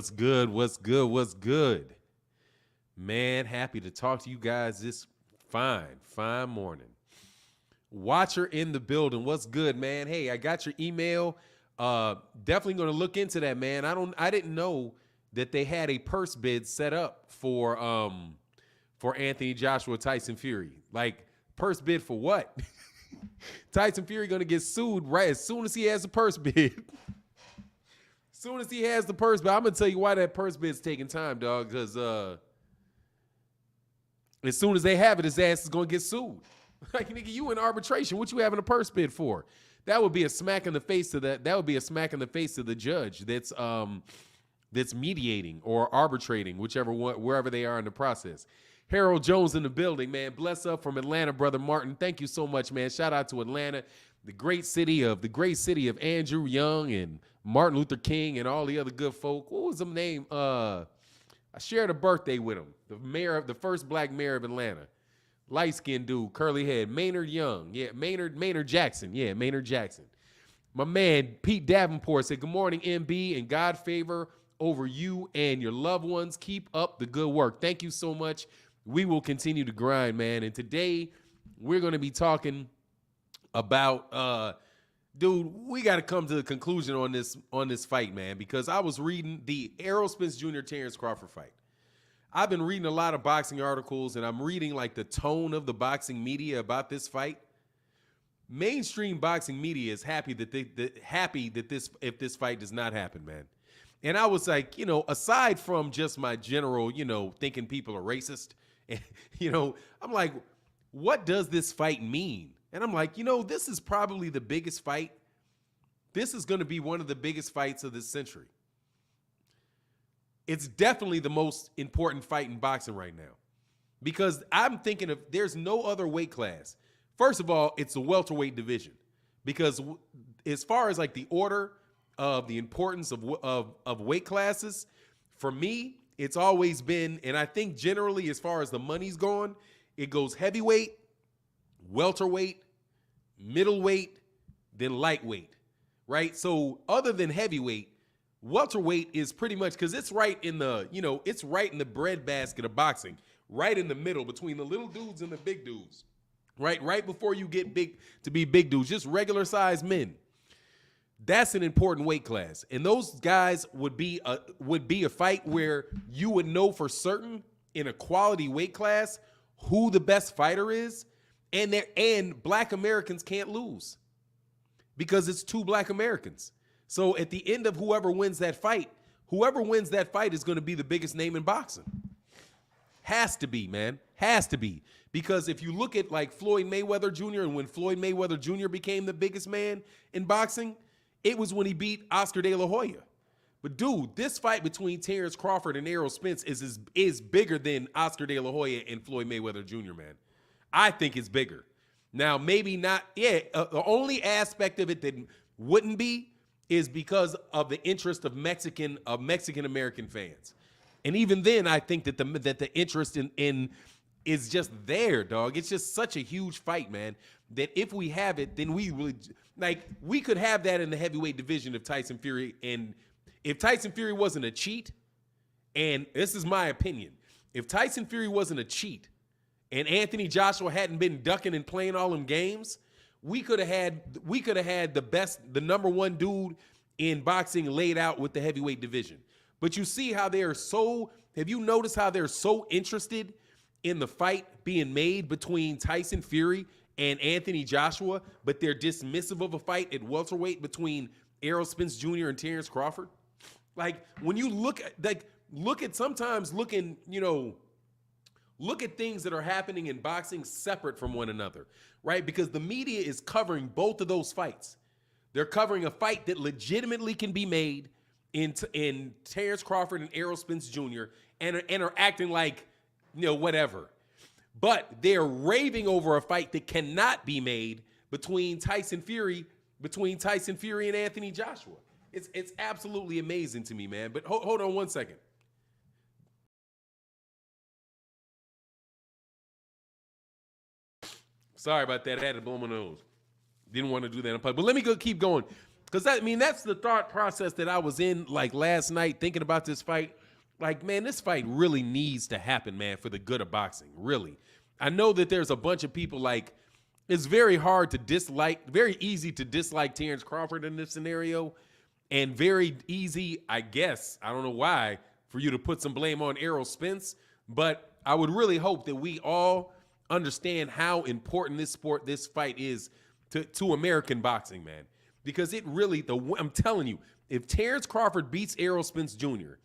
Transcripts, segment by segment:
What's good? What's good? What's good? Man, happy to talk to you guys this fine morning. Watcher in the building. What's good, man? Hey, I got your email. Definitely going to look into that, man. I didn't know that they had a purse bid set up for Anthony Joshua, Tyson Fury. Like, purse bid for what? Tyson Fury going to get sued right as soon as he has a purse bid. As soon as he has the purse bid, I'm gonna tell you why that purse bid's taking time, dog. Because as soon as they have it, his ass is gonna get sued. Like, nigga, you in arbitration? What you having a purse bid for? That would be a smack in the face to that. That would be a smack in the face to the judge that's mediating or arbitrating, whichever one, wherever they are in the process. Harold Jones in the building, man. Bless up from Atlanta, brother Martin. Thank you so much, man. Shout out to Atlanta, the great city of Andrew Young and Martin Luther King and all the other good folk. What was his name? I shared a birthday with him. The first black mayor of Atlanta. Light-skinned dude, curly head, Maynard Young. Yeah, Maynard Jackson. Yeah, Maynard Jackson. My man, Pete Davenport said, good morning, MB, and God favor over you and your loved ones. Keep up the good work. Thank you so much. We will continue to grind, man. And today, we're going to be talking about, dude, we got to come to the conclusion on this fight, man, because I was reading the Errol Spence Jr. Terence Crawford fight. I've been reading a lot of boxing articles, and I'm reading like the tone of the boxing media about this fight. Mainstream boxing media is happy that if this fight does not happen, man. And I was like, aside from just my general, thinking people are racist, and, I'm like, what does this fight mean? And I'm like, this is probably the biggest fight. This is going to be one of the biggest fights of this century. It's definitely the most important fight in boxing right now, because I'm thinking of there's no other weight class. First of all, it's the welterweight division, because as far as like the order of the importance of weight classes, for me, it's always been, and I think generally as far as the money's gone, it goes heavyweight, welterweight, middleweight, then lightweight, right? So other than heavyweight, welterweight is pretty much, because it's right in the, it's right in the breadbasket of boxing, right in the middle between the little dudes and the big dudes, right before you get big to be big dudes, just regular sized men. That's an important weight class, and those guys would be a fight where you would know for certain in a quality weight class who the best fighter is, and black Americans can't lose because it's two black Americans. So at the end of whoever wins that fight is going to be the biggest name in boxing. Has to be, man. Has to be. Because if you look at like Floyd Mayweather Jr. and when Floyd Mayweather Jr. became the biggest man in boxing, it was when he beat Oscar De La Hoya. But dude, this fight between Terence Crawford and Errol Spence is bigger than Oscar De La Hoya and Floyd Mayweather Jr., man. I think it's bigger. Now, maybe not. Yeah, the only aspect of it that wouldn't be is because of the interest of Mexican American fans, and even then, I think that the interest in is just there, dog. It's just such a huge fight, man. That if we have it, then we could have that in the heavyweight division if Tyson Fury wasn't a cheat, and this is my opinion, if Tyson Fury wasn't a cheat, and Anthony Joshua hadn't been ducking and playing all them games, we could have had the number one dude in boxing laid out with the heavyweight division. But you see how have you noticed how they're so interested in the fight being made between Tyson Fury and Anthony Joshua, but they're dismissive of a fight at welterweight between Errol Spence Jr. and Terence Crawford? Like, when you look at things that are happening in boxing separate from one another, right? Because the media is covering both of those fights. They're covering a fight that legitimately can be made in Terence Crawford and Errol Spence Jr. and are acting like, whatever. But they're raving over a fight that cannot be made between Tyson Fury and Anthony Joshua. It's absolutely amazing to me, man. But hold on one second. Sorry about that. I had to blow my nose. Didn't want to do that in public. But let me keep going. Because that's the thought process that I was in like last night thinking about this fight. Like, man, this fight really needs to happen, man, for the good of boxing. Really. I know that there's a bunch of people like, it's very hard to dislike, very easy to dislike Terence Crawford in this scenario. And very easy, I guess, I don't know why, for you to put some blame on Errol Spence. But I would really hope that we all understand how important this fight is to American boxing, man. Because it really, I'm telling you, if Terence Crawford beats Errol Spence Jr.,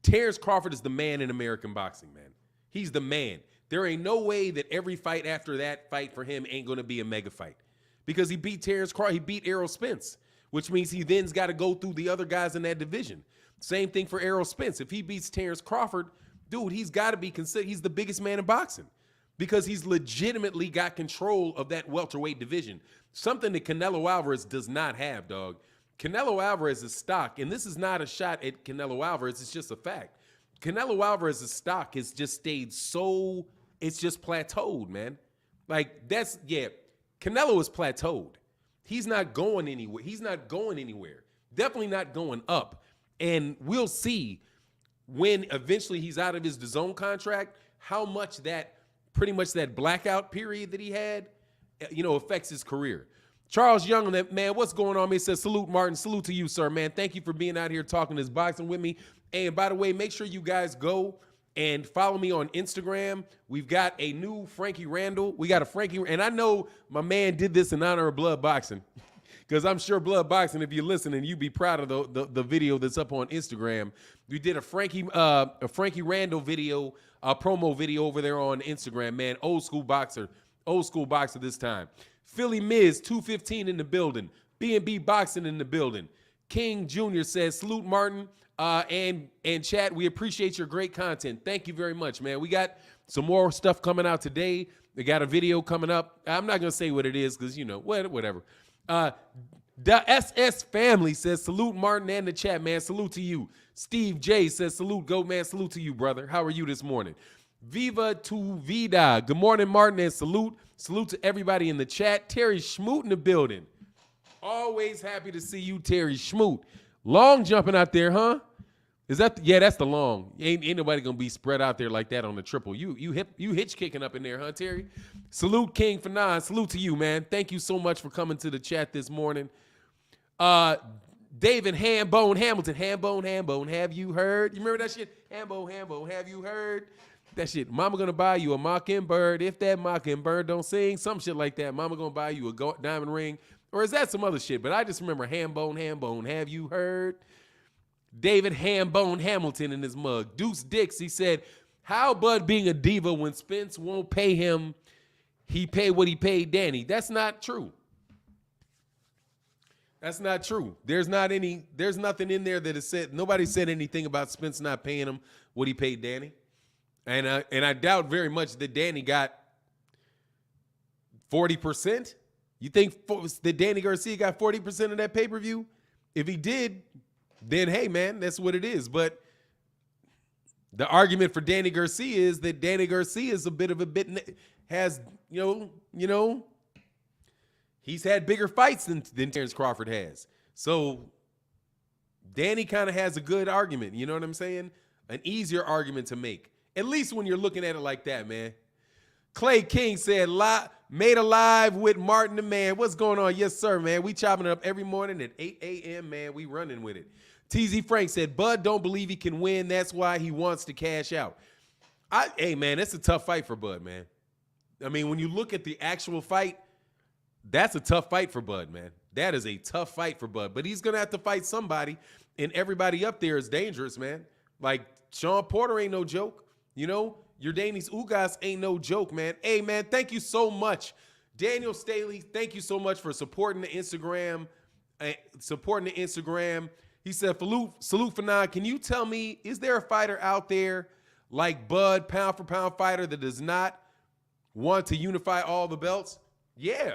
Terence Crawford is the man in American boxing, man. He's the man. There ain't no way that every fight after that fight for him ain't going to be a mega fight. Because he beat Terence Crawford, he beat Errol Spence, which means he then's got to go through the other guys in that division. Same thing for Errol Spence. If he beats Terence Crawford, dude, he's got to be considered, he's the biggest man in boxing. Because he's legitimately got control of that welterweight division. Something that Canelo Alvarez does not have, dog. Canelo Alvarez's stock, and this is not a shot at Canelo Alvarez, it's just a fact. Canelo Alvarez's stock has just stayed it's just plateaued, man. Like, Canelo is plateaued. He's not going anywhere. Definitely not going up. And we'll see when eventually he's out of his DAZN contract, how much pretty much that blackout period that he had, affects his career. Charles Young, man, what's going on? He says, salute, Martin. Salute to you, sir, man. Thank you for being out here talking this boxing with me. And by the way, make sure you guys go and follow me on Instagram. We've got a new Frankie Randall. We got a Frankie, and I know my man did this in honor of Blood Boxing, because I'm sure Blood Boxing, if you're listening, you'd be proud of the video that's up on Instagram. We did a Frankie Randall video, a promo video over there on Instagram, man. Old school boxer this time. Philly Miz 215 in the building. B&B Boxing in the building. King Jr. says, salute, Martin. And chat, we appreciate your great content. Thank you very much, man. We got some more stuff coming out today. We got a video coming up. I'm not going to say what it is because, whatever. The SS family says, salute, Martin, and the chat, man. Salute to you. Steve J says, salute, Goat Man. Salute to you, brother. How are you this morning? Viva tu vida. Good morning, Martin, and salute. Salute to everybody in the chat. Terry Schmoot in the building. Always happy to see you, Terry Schmoot. Long jumping out there, huh? Is that that's the long. Ain't nobody gonna be spread out there like that on the triple. You hitch kicking up in there, huh, Terry? Salute, King Fannon. Salute to you, man. Thank you so much for coming to the chat this morning. David Hambone Hamilton. Hambone, have you heard? You remember that shit? Hambone, have you heard? That shit. Mama gonna buy you a mockingbird if that mockingbird don't sing. Some shit like that. Mama gonna buy you a diamond ring. Or is that some other shit? But I just remember Hambone, have you heard? David Hambone Hamilton in his mug. Deuce Dix, he said, how Bud being a diva when Spence won't pay him, he pay what he paid Danny. That's not true. That's not true. There's nothing in there that is said. Nobody said anything about Spence not paying him what he paid Danny. And I doubt very much that Danny got 40%. You think that Danny Garcia got 40% of that pay-per-view? If he did, then hey, man, that's what it is. But the argument for Danny Garcia is that Danny Garcia is he's had bigger fights than Terence Crawford has. So Danny kind of has a good argument. You know what I'm saying? An easier argument to make. At least when you're looking at it like that, man. Clay King said, made alive with Martin the Man. What's going on? Yes, sir, man. We chopping it up every morning at 8 a.m., man. We running with it. TZ Frank said, Bud don't believe he can win. That's why he wants to cash out. Hey, man, that's a tough fight for Bud, man. I mean, when you look at the actual fight, that's a tough fight for Bud, man. That is a tough fight for Bud. But he's going to have to fight somebody, and everybody up there is dangerous, man. Like, Sean Porter ain't no joke. Yordanis Ugas ain't no joke, man. Hey, man, thank you so much. Daniel Staley, thank you so much for supporting the Instagram. He said, salute Fannon. Can you tell me, is there a fighter out there like Bud, pound-for-pound fighter, that does not want to unify all the belts? Yeah.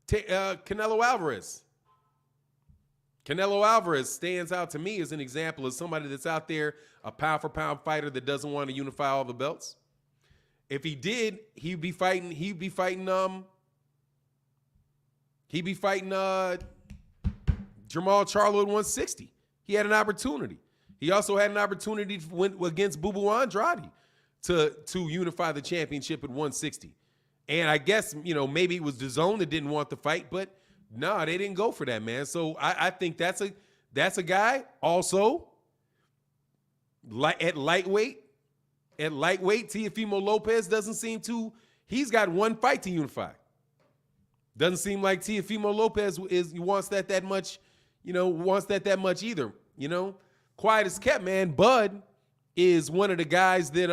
Canelo Alvarez. Canelo Alvarez stands out to me as an example of somebody that's out there, a pound-for-pound fighter that doesn't want to unify all the belts. If he did, he'd be fighting Jamal Charlo at 160. He had an opportunity. He also had an opportunity to win against Boo Boo Andrade to unify the championship at 160. And I guess, maybe it was DAZN that didn't want the fight, but no, they didn't go for that, man. So I think that's a guy also at lightweight. At lightweight, Teofimo Lopez doesn't seem to. He's got one fight to unify. Doesn't seem like Teofimo Lopez wants that much. Wants that much either. Quiet as kept, man. Bud is one of the guys that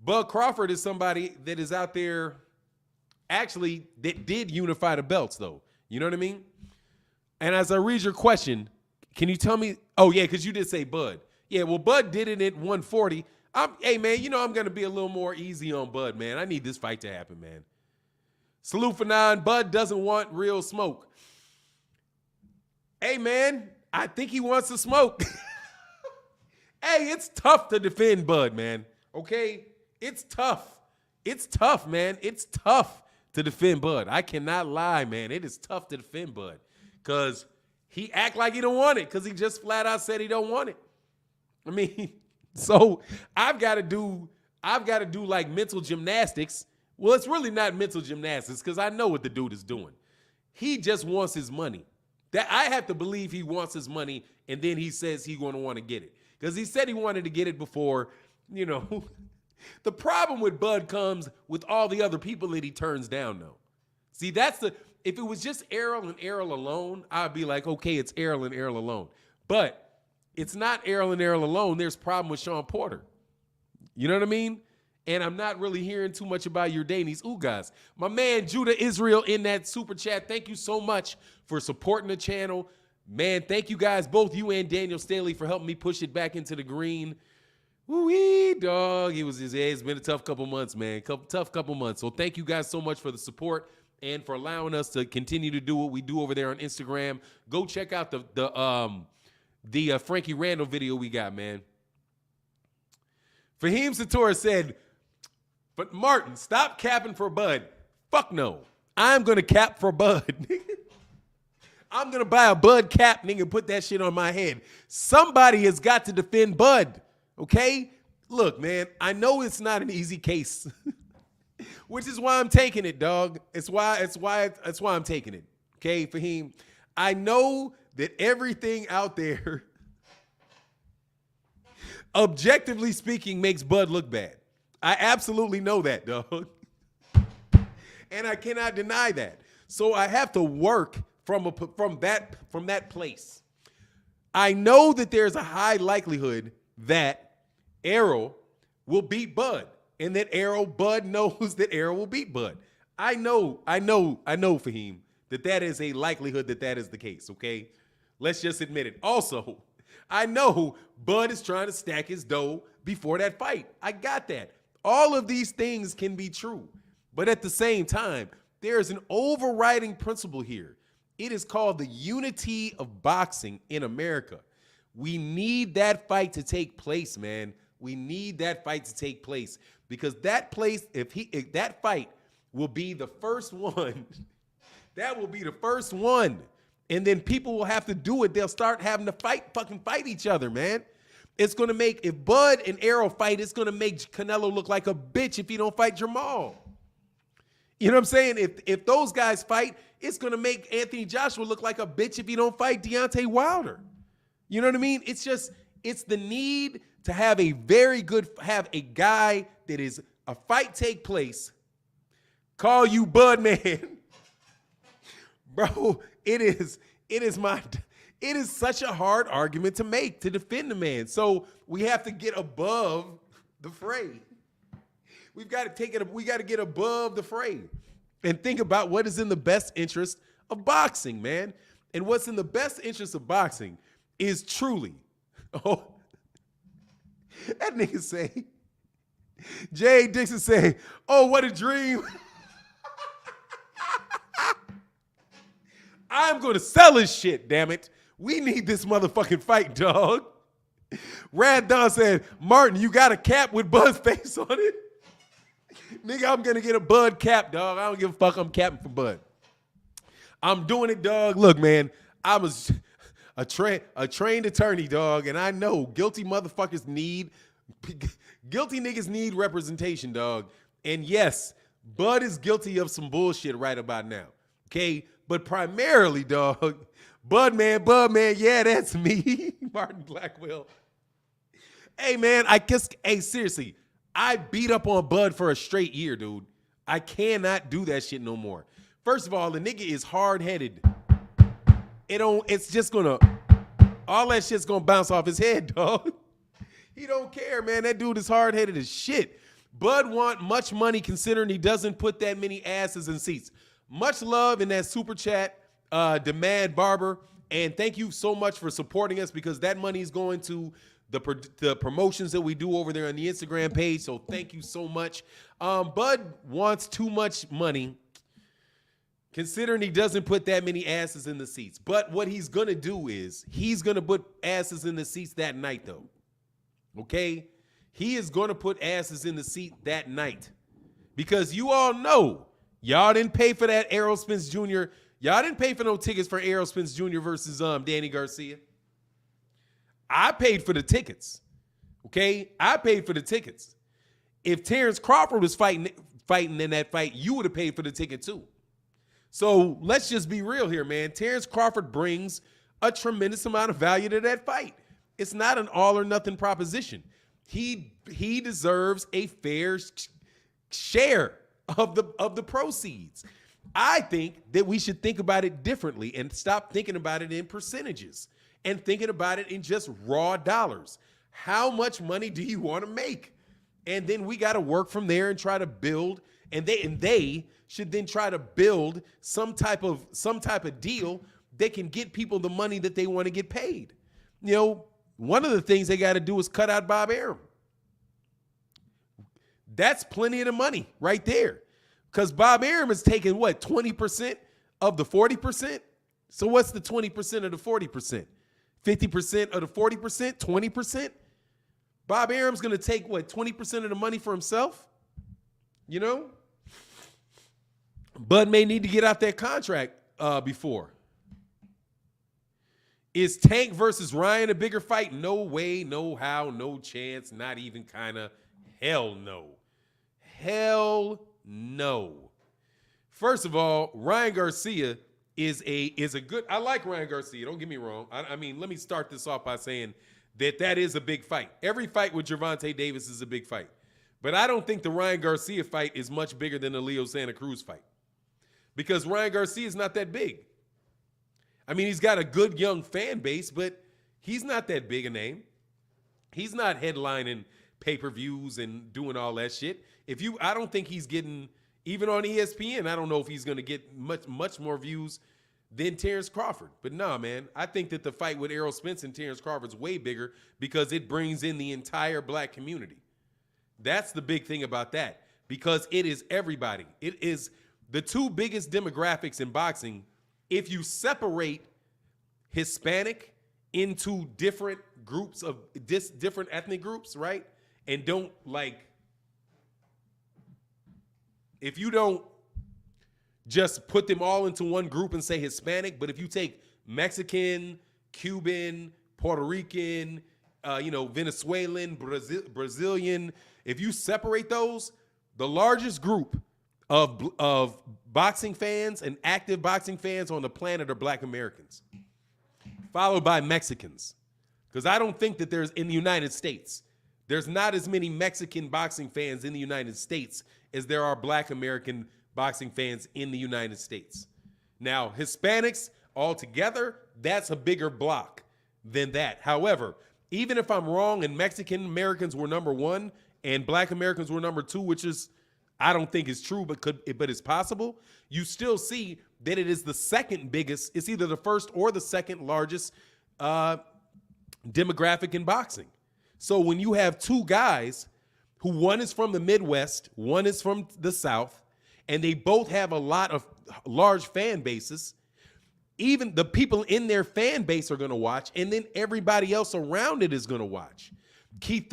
Bud Crawford is somebody that is out there actually that did unify the belts, though. You know what I mean? And as I read your question, can you tell me? Oh yeah, because you did say Bud. Yeah, well, Bud did it at 140. Hey, man, I'm going to be a little more easy on Bud, man. I need this fight to happen, man. Salute for 9. Bud doesn't want real smoke. Hey, man, I think he wants to smoke. Hey, it's tough to defend Bud, man. Okay? It's tough. It's tough, man. It's tough to defend Bud. I cannot lie, man. It is tough to defend Bud because he act like he don't want it because he just flat out said he don't want it. I mean, so I've got to do like mental gymnastics. Well, it's really not mental gymnastics because I know what the dude is doing. He just wants his money. That I have to believe he wants his money, and then he says he's going to want to get it because he said he wanted to get it before. The problem with Bud comes with all the other people that he turns down, though. See, if it was just Errol and Errol alone, I'd be like, okay, it's Errol and Errol alone. But it's not Errol and Errol alone. There's a problem with Sean Porter. You know what I mean? And I'm not really hearing too much about Yordanis Ugas. My man Judah Israel in that super chat. Thank you so much for supporting the channel. Man, thank you guys, both you and Daniel Staley, for helping me push it back into the green. Woo-wee, dog. It's been a tough couple months, man. Tough couple months. So thank you guys so much for the support and for allowing us to continue to do what we do over there on Instagram. Go check out the Frankie Randall video we got, man. Fahim Sator said, but Martin, stop capping for Bud. Fuck no. I'm going to cap for Bud. I'm going to buy a Bud cap, nigga, and put that shit on my head. Somebody has got to defend Bud, okay? Look, man, I know it's not an easy case, which is why I'm taking it, dog. It's why I'm taking it, okay, Fahim? I know that everything out there, objectively speaking, makes Bud look bad. I absolutely know that, dog. And I cannot deny that. So I have to work from that place. I know that there's a high likelihood that Errol will beat Bud, and that Bud knows that Errol will beat Bud. I know, Fahim, that is a likelihood that is the case, okay? Let's just admit it. Also, I know Bud is trying to stack his dough before that fight. I got that. All of these things can be true. But at the same time, there is an overriding principle here. It is called the unity of boxing in America. We need that fight to take place, man. We need that fight to take place because that fight will be the first one. That will be the first one. And then people will have to do it. They'll start having to fucking fight each other, man. It's going to make, if Bud and Errol fight, it's going to make Canelo look like a bitch if he don't fight Jamal. You know what I'm saying? If those guys fight, it's going to make Anthony Joshua look like a bitch if he don't fight Deontay Wilder. You know what I mean? It's the need to have a guy that is a fight take place, call you Bud Man. Bro, it is such a hard argument to make to defend the man. So we have to get above the fray. We got to get above the fray and think about what is in the best interest of boxing, man. And what's in the best interest of boxing is truly, that nigga say, Jay Dixon say, oh, what a dream. I'm going to sell his shit, damn it. We need this motherfucking fight, dog. Rad Don said, Martin, you got a cap with Bud's face on it? Nigga, I'm going to get a Bud cap, dog. I don't give a fuck. I'm capping for Bud. I'm doing it, dog. Look, man, I was a trained attorney, dog, and I know guilty motherfuckers need guilty niggas need representation, dog. And yes, Bud is guilty of some bullshit right about now. Okay, but primarily, dog, Bud man, yeah, that's me, Martin Blackwell. Hey, man, seriously, I beat up on Bud for a straight year, dude. I cannot do that shit no more. First of all, the nigga is hard-headed. It's just gonna, all that shit's gonna bounce off his head, dog. He don't care, man. That dude is hard-headed as shit. Bud want much money considering he doesn't put that many asses in seats. Much love in that super chat, Demand Barber. And thank you so much for supporting us because that money is going to the promotions that we do over there on the Instagram page. So thank you so much. Bud wants too much money considering he doesn't put that many asses in the seats. But what he's going to do is he's going to put asses in the seats that night, though. Okay? He is going to put asses in the seat that night because you all know y'all didn't pay for that Errol Spence Jr. Y'all didn't pay for no tickets for Errol Spence Jr. versus Danny Garcia. I paid for the tickets. Okay? I paid for the tickets. If Terence Crawford was fighting in that fight, you would have paid for the ticket too. So let's just be real here, man. Terence Crawford brings a tremendous amount of value to that fight. It's not an all or nothing proposition. He deserves a fair share of the proceeds. I think that we should think about it differently and stop thinking about it in percentages and thinking about it in just raw dollars. How much money do you want to make? And then we got to work from there and try to build, and they should then try to build some type of deal that can get people the money that they want to get paid. You know, one of the things they got to do is cut out Bob Arum. That's plenty of the money right there. Because Bob Arum is taking, what, 20% of the 40%? So what's the 20% of the 40%? 50% of the 40%? 20%? Bob Arum's going to take, what, 20% of the money for himself? You know? Bud may need to get out that contract before. Is Tank versus Ryan a bigger fight? No way, no how, no chance, not even kind of. Hell no. Hell no. First of all, Ryan Garcia is a good. I like Ryan Garcia. Don't get me wrong. I mean, let me start this off by saying that is a big fight. Every fight with Gervonta Davis is a big fight. But I don't think the Ryan Garcia fight is much bigger than the Leo Santa Cruz fight. Because Ryan Garcia is not that big. I mean, he's got a good young fan base, but he's not that big a name. He's not headlining pay-per-views and doing all that shit. I don't think he's getting, even on ESPN, I don't know if he's going to get much more views than Terence Crawford. But nah, man, I think that the fight with Errol Spence and Terence Crawford is way bigger because it brings in the entire black community. That's the big thing about that, because it is everybody. It is the two biggest demographics in boxing. If you separate Hispanic into different groups of different ethnic groups, right? And don't if you don't just put them all into one group and say Hispanic, but if you take Mexican, Cuban, Puerto Rican, Venezuelan, Brazilian, if you separate those, the largest group of boxing fans and active boxing fans on the planet are black Americans, followed by Mexicans. Because I don't think that in the United States, there's not as many Mexican boxing fans in the United States as there are black American boxing fans in the United States. Now, Hispanics altogether, that's a bigger block than that. However, even if I'm wrong and Mexican Americans were number one and black Americans were number two, which is, I don't think is true, but it's possible, you still see that it is the second biggest, it's either the first or the second largest demographic in boxing. So when you have two guys who one is from the Midwest, one is from the South, and they both have a lot of large fan bases, even the people in their fan base are going to watch, and then everybody else around it is going to watch. Every Keith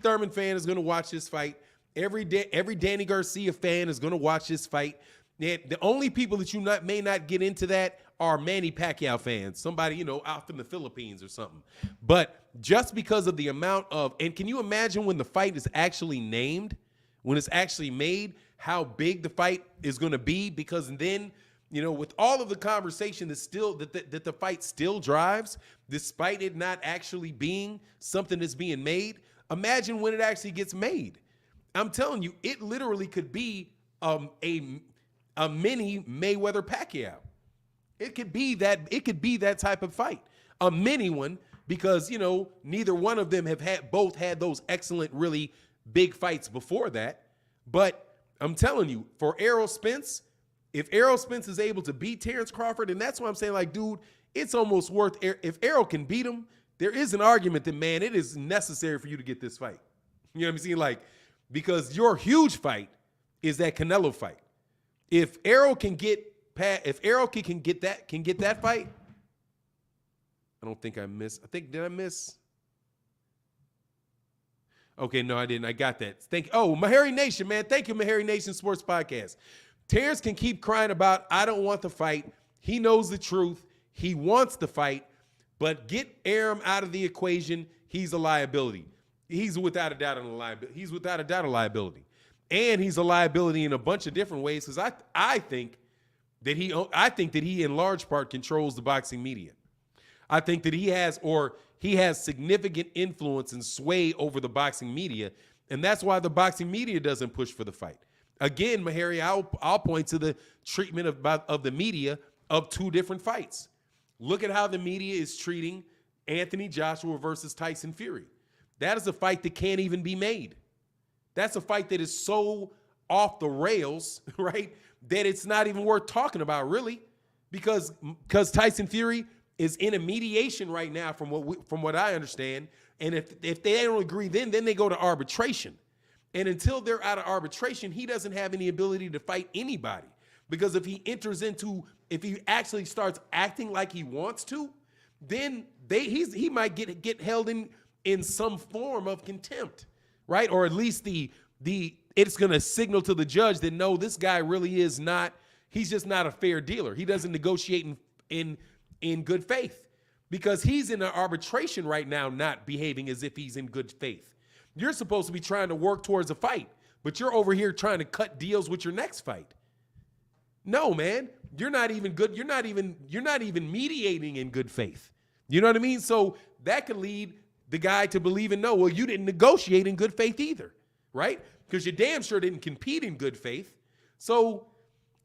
Thurman fan is going to watch this fight. Every Danny Garcia fan is going to watch this fight. The only people that you may not get into that are Manny Pacquiao fans, somebody, out in the Philippines or something. But just because of the amount of, and can you imagine when the fight is actually named, when it's actually made, how big the fight is going to be? Because then, with all of the conversation that the fight still drives, despite it not actually being something that's being made, imagine when it actually gets made. I'm telling you, it literally could be a mini Mayweather Pacquiao. It could be that type of fight, a mini one, because neither one of them have both had those excellent, really big fights before that. But I'm telling you, for Errol Spence, if Errol Spence is able to beat Terence Crawford, and that's why I'm saying, like, dude, it's almost worth. If Errol can beat him, there is an argument that, man, it is necessary for you to get this fight. You know what I'm saying? Like, because your huge fight is that Canelo fight. If Errol can get that fight, I don't think I missed. Did I miss? Okay, no, I didn't. I got that. Mahari Nation, man. Thank you, Mahari Nation Sports Podcast. Terrence can keep crying about, I don't want the fight. He knows the truth. He wants the fight, but get Arum out of the equation. He's a liability. He's without a doubt a liability. And he's a liability in a bunch of different ways, because I think that he in large part controls the boxing media. I think that he has significant influence and sway over the boxing media, and that's why the boxing media doesn't push for the fight. Again, Mahari, I'll point to the treatment of the media of two different fights. Look at how the media is treating Anthony Joshua versus Tyson Fury. That is a fight that can't even be made. That's a fight that is so off the rails, right, that it's not even worth talking about, really, because Tyson Fury is in a mediation right now, from what I understand. And if they don't agree, then they go to arbitration. And until they're out of arbitration, he doesn't have any ability to fight anybody. Because if he actually starts acting like he wants to, then he might get held in some form of contempt, right? Or at least it's going to signal to the judge that, no, this guy really is not, he's just not a fair dealer. He doesn't negotiate in good faith, because he's in an arbitration right now, not behaving as if he's in good faith. You're supposed to be trying to work towards a fight, but you're over here trying to cut deals with your next fight. No, man, you're not even good. You're not even mediating in good faith. You know what I mean? So that could lead the guy to believe no, well, you didn't negotiate in good faith either, right? Because you damn sure didn't compete in good faith. So,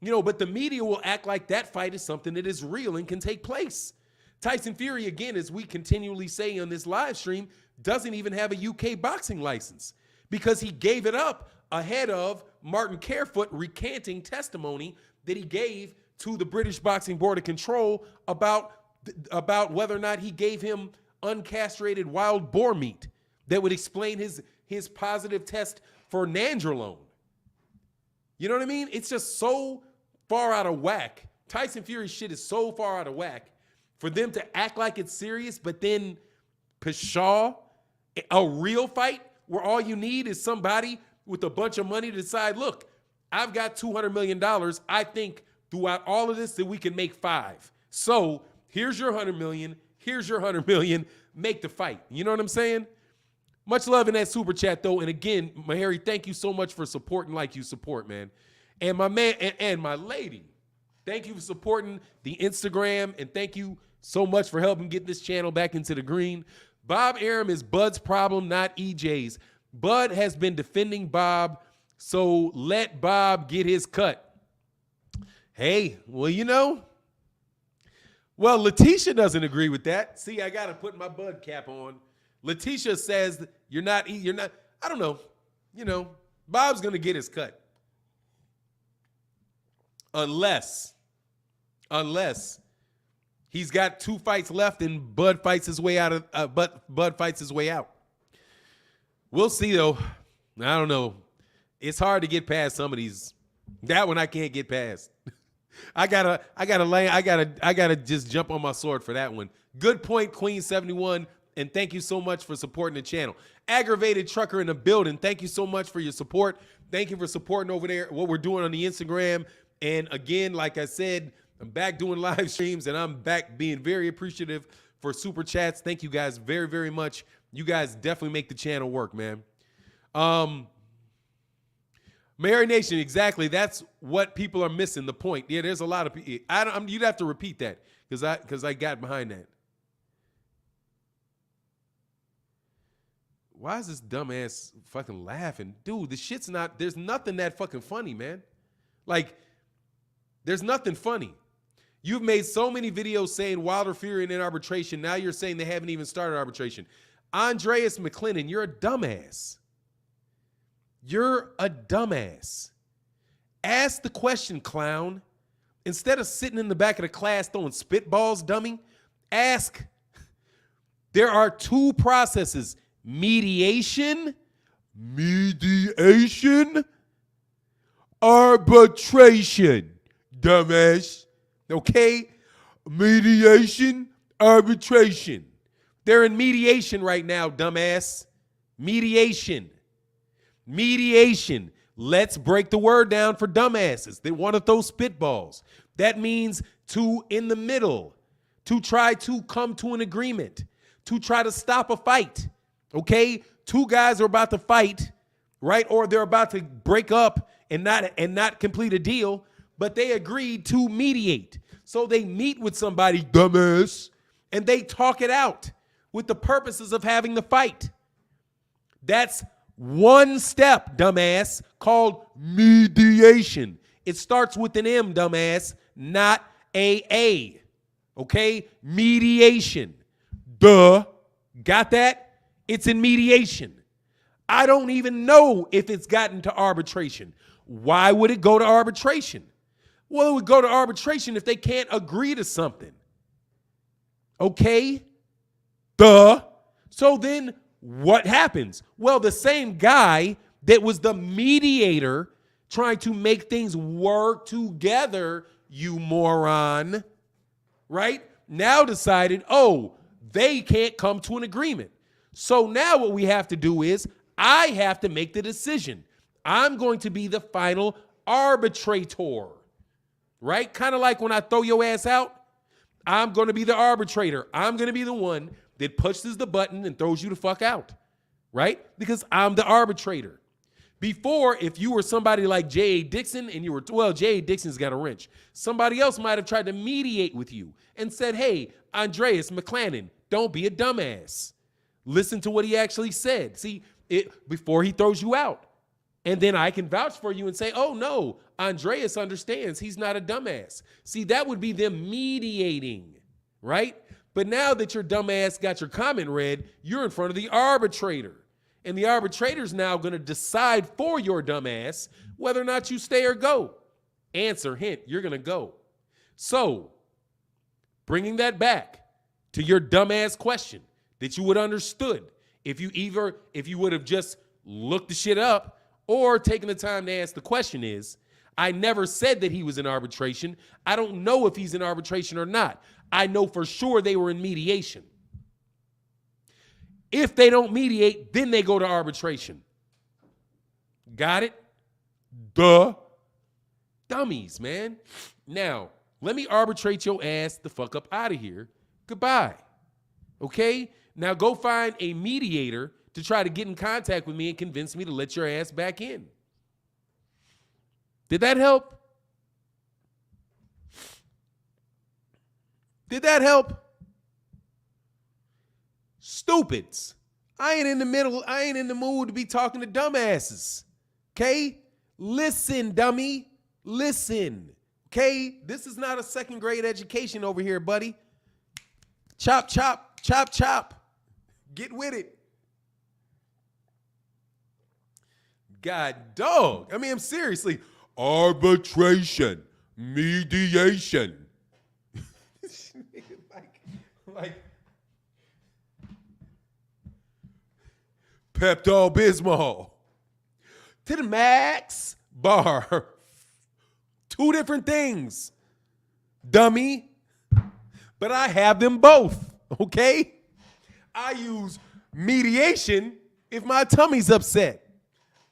but the media will act like that fight is something that is real and can take place. Tyson Fury, again, as we continually say on this live stream, doesn't even have a UK boxing license, because he gave it up ahead of Martin Carefoot recanting testimony that he gave to the British Boxing Board of Control about whether or not he gave him uncastrated wild boar meat that would explain his positive test for nandrolone. You know what I mean? It's just so far out of whack. Tyson Fury's shit is so far out of whack for them to act like it's serious, but then pshaw a real fight where all you need is somebody with a bunch of money to decide, look, I've got $200 million. I think throughout all of this that we can make 5. So here's your 100 million. Here's your 100 million. Make the fight. You know what I'm saying? Much love in that super chat, though. And again, Mahari, thank you so much for supporting like you support, man. And my man and my lady, thank you for supporting the Instagram. And thank you so much for helping get this channel back into the green. Bob Arum is Bud's problem, not EJ's. Bud has been defending Bob, so let Bob get his cut. Hey, well, well, Letitia doesn't agree with that. See, I got to put my Bud cap on. Letitia says you're not, I don't know. Bob's going to get his cut. Unless he's got 2 fights left and Bud fights his way out. Bud fights his way out. We'll see, though. I don't know. It's hard to get past some of these. That one I can't get past. I gotta just jump on my sword for that one. Good point, Queen 71, and thank you so much for supporting the channel. Aggravated Trucker in the building. Thank you so much for your support. Thank you for supporting over there what we're doing on the Instagram. And again, like I said, I'm back doing live streams, and I'm back being very appreciative for super chats. Thank you guys very, very much. You guys definitely make the channel work, man. Mary Nation, exactly. That's what people are missing. The point. Yeah, there's a lot of people. You'd have to repeat that because I got behind that. Why is this dumbass fucking laughing? Dude, the shit's not, there's nothing that fucking funny, man. Like, there's nothing funny. You've made so many videos saying Wilder Fury in arbitration. Now you're saying they haven't even started arbitration. Andreas McLennan, you're a dumbass. You're a dumbass. Ask the question, clown. Instead of sitting in the back of the class throwing spitballs, dummy, ask. There are two processes. Mediation, arbitration, dumbass. Okay? Mediation, arbitration. They're in mediation right now, dumbass. Mediation. Mediation. Let's break the word down for dumbasses. They want to throw spitballs. That means to in the middle, to try to come to an agreement, to try to stop a fight. Okay? Two guys are about to fight, right? Or they're about to break up and not complete a deal, but they agreed to mediate. So they meet with somebody, dumbass, and they talk it out with the purposes of having the fight. That's one step, dumbass, called mediation. It starts with an M, dumbass, not a A. Okay? Mediation. Duh. Got that? It's in mediation. I don't even know if it's gotten to arbitration. Why would it go to arbitration? Well, it would go to arbitration if they can't agree to something. Okay? Duh. So then what happens? Well, the same guy that was the mediator trying to make things work together, you moron, right? Now decided, oh, they can't come to an agreement. So now what we have to do is I have to make the decision. I'm going to be the final arbitrator, right? Kind of like when I throw your ass out, I'm going to be the arbitrator. I'm going to be the one that pushes the button and throws you the fuck out, right? Because I'm the arbitrator. Before, if you were somebody like J.A. Dixon and you were, well, J.A. Dixon's got a wrench. Somebody else might have tried to mediate with you and said, hey, Andreas McLennan, don't be a dumbass. Listen to what he actually said. See, before he throws you out. And then I can vouch for you and say, oh, no, Andreas understands. He's not a dumbass. See, that would be them mediating, right? But now that your dumbass got your comment read, you're in front of the arbitrator. And the arbitrator's now going to decide for your dumbass whether or not you stay or go. Answer, hint, you're going to go. So, bringing that back to your dumbass question that you would have understood if you would have just looked the shit up or taken the time to ask the question is, I never said that he was in arbitration. I don't know if he's in arbitration or not. I know for sure they were in mediation. If they don't mediate, then they go to arbitration. Got it? Duh. Dummies, man. Now, let me arbitrate your ass the fuck up out of here. Goodbye. Okay? Now go find a mediator to try to get in contact with me and convince me to let your ass back in. Did that help? Did that help? Stupids. I ain't in the mood to be talking to dumbasses. Okay? Listen, dummy. Listen. Okay? This is not a second grade education over here, buddy. Chop, chop, chop, chop. Get with it. God dog. I mean, I'm seriously. Arbitration. Mediation. like Pepto-Bismol. To the max bar. Two different things. Dummy. But I have them both. Okay? I use mediation if my tummy's upset.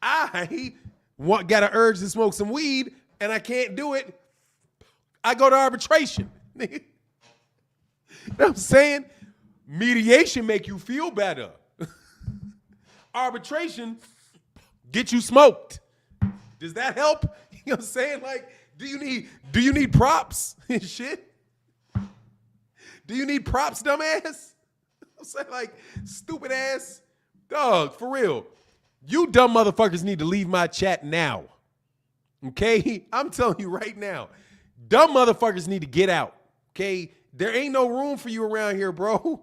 I got an urge to smoke some weed. and I can't do it, I go to arbitration. You know what I'm saying? Mediation make you feel better. Arbitration get you smoked. Does that help? You know what I'm saying? Like, do you need props and shit? Do you need props, dumbass? I'm saying, like, stupid ass. Dog, for real. You dumb motherfuckers need to leave my chat now. Okay? I'm telling you right now. Dumb motherfuckers need to get out. Okay? There ain't no room for you around here, bro.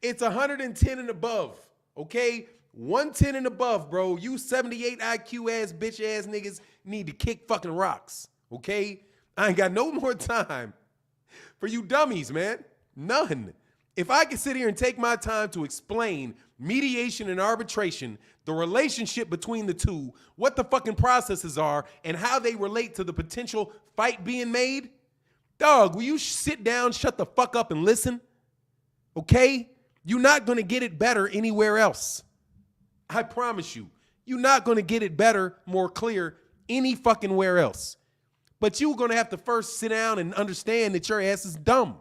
It's 110 and above. Okay? 110 and above, bro. You 78 IQ ass, bitch ass niggas need to kick fucking rocks. Okay? I ain't got no more time for you dummies, man. None. If I could sit here and take my time to explain mediation and arbitration, the relationship between the two, what the fucking processes are, and how they relate to the potential fight being made, dog, will you sit down, shut the fuck up, and listen? Okay? You're not going to get it better anywhere else. I promise you. You're not going to get it better, more clear, any fucking where else. But you're going to have to first sit down and understand that your ass is dumb.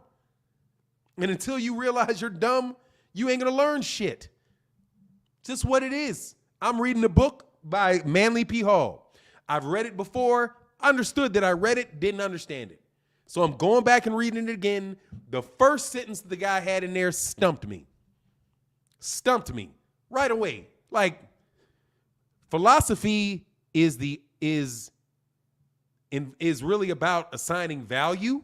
And until you realize you're dumb, you ain't going to learn shit. Just what it is. I'm reading a book by Manly P. Hall. I've read it before, understood that I read it, didn't understand it. So I'm going back and reading it again. The first sentence the guy had in there stumped me. Stumped me right away. Like, philosophy is really about assigning value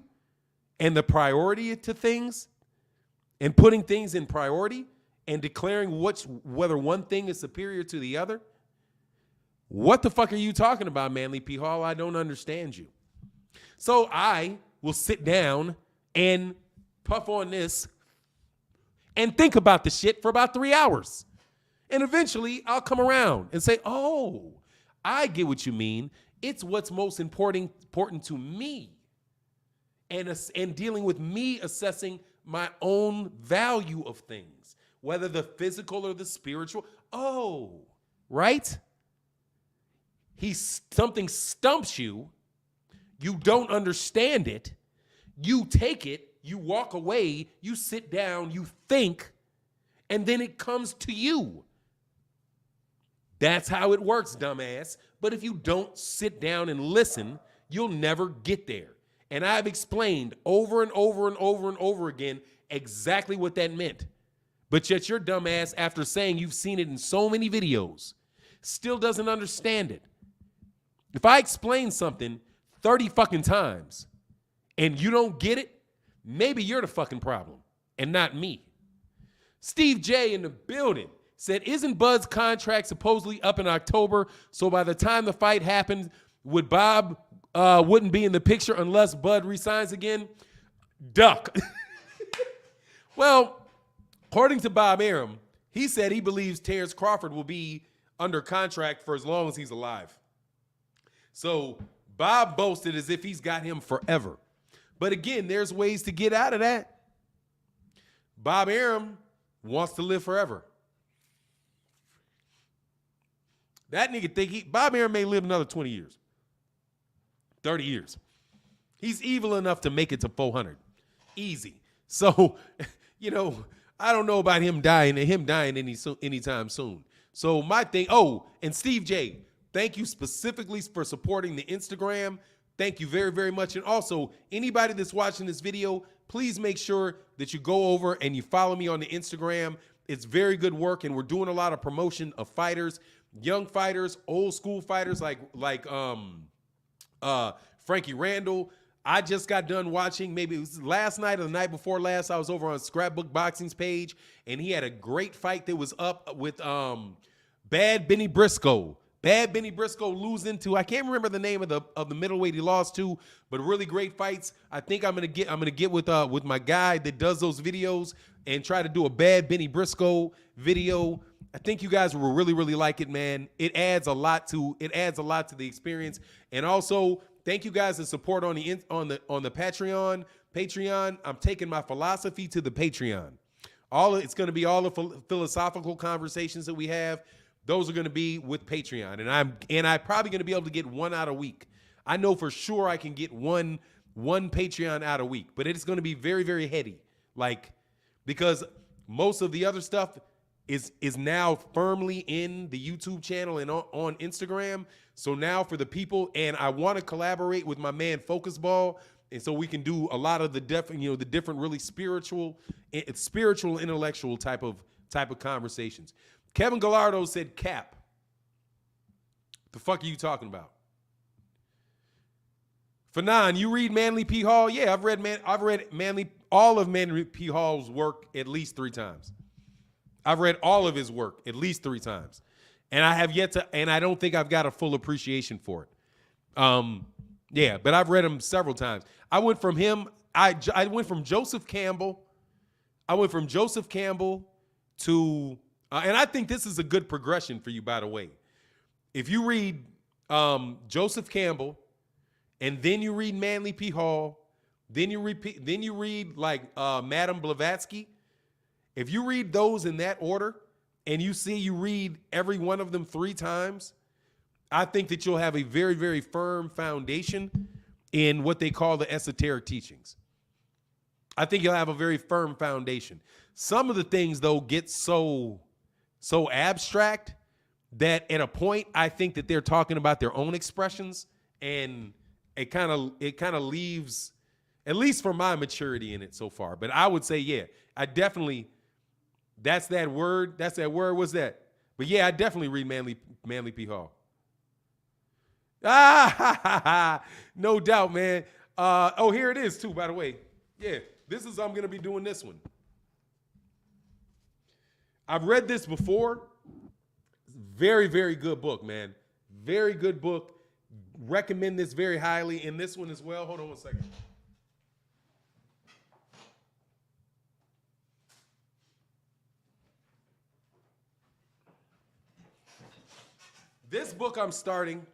and the priority to things and putting things in priority and declaring whether one thing is superior to the other. What the fuck are you talking about, Manly P. Hall? I don't understand you. So I will sit down and puff on this and think about the shit for about 3 hours. And eventually I'll come around and say, oh, I get what you mean. It's what's most important to me. And dealing with me assessing my own value of things, whether the physical or the spiritual. Oh, right? Something stumps you. You don't understand it. You take it. You walk away. You sit down. You think. And then it comes to you. That's how it works, dumbass. But if you don't sit down and listen, you'll never get there. And I've explained over and over and over and over again exactly what that meant. But yet your dumbass, after saying you've seen it in so many videos, still doesn't understand it. If I explain something 30 fucking times and you don't get it, maybe you're the fucking problem and not me. Steve J in the building said, isn't Bud's contract supposedly up in October? So by the time the fight happened, Bob wouldn't be in the picture unless Bud resigns again? Duck. Well, according to Bob Arum, he said he believes Terence Crawford will be under contract for as long as he's alive. So Bob boasted as if he's got him forever. But again, there's ways to get out of that. Bob Arum wants to live forever. That nigga think Bob Arum may live another 20 years. 30 years. He's evil enough to make it to 400. Easy. So, I don't know about him dying anytime soon. So my thing, and Steve J, thank you specifically for supporting the Instagram. Thank you very, very much. And also, anybody that's watching this video, please make sure that you go over and you follow me on the Instagram. It's very good work, and we're doing a lot of promotion of fighters, young fighters, old school fighters like Frankie Randall. I just got done watching, maybe it was last night or the night before last, I was over on Scrapbook Boxing's page, and he had a great fight that was up with Bad Benny Briscoe. Bad Benny Briscoe losing to, I can't remember the name of the middleweight he lost to, but really great fights. I think I'm gonna get with my guy that does those videos and try to do a Bad Benny Briscoe video. I think you guys will really, really like it, man. It adds a lot to the experience. And also, thank you guys for support on the Patreon. I'm taking my philosophy to the Patreon. It's going to be all the philosophical conversations that we have. Those are going to be with Patreon, and I'm probably going to be able to get one out a week. I know for sure I can get one Patreon out a week, but it's going to be very, very heady. Like, because most of the other stuff is now firmly in the YouTube channel and on Instagram. So now for the people, and I want to collaborate with my man Focus Ball, and so we can do a lot of the different really spiritual, intellectual type of conversations. Kevin Gallardo said, "Cap, the fuck are you talking about?" Fannon, you read Manly P. Hall? Yeah, I've read all of Manly P. Hall's work at least 3 times. I've read all of his work at least 3 times. And I have yet to, and I don't think I've got a full appreciation for it. Yeah, but I've read him several times. I went from him, I went from Joseph Campbell. I went from Joseph Campbell to, and I think this is a good progression for you, by the way. If you read Joseph Campbell, and then you read Manly P. Hall, then you read like Madame Blavatsky. If you read those in that order, and you read every one of them 3 times, I think that you'll have a very, very firm foundation in what they call the esoteric teachings. I think you'll have a very firm foundation. Some of the things, though, get so abstract that at a point I think that they're talking about their own expressions, and it kind of leaves, at least for my maturity in it so far. But I would say, yeah, I definitely, that's that word. What's that? But yeah, I definitely read Manly P. Hall. No doubt, man. Oh, here it is too, by the way. Yeah, I'm going to be doing this one. I've read this before. Very, very good book, man. Very good book. Recommend this very highly. And this one as well. Hold on one second. This book I'm starting,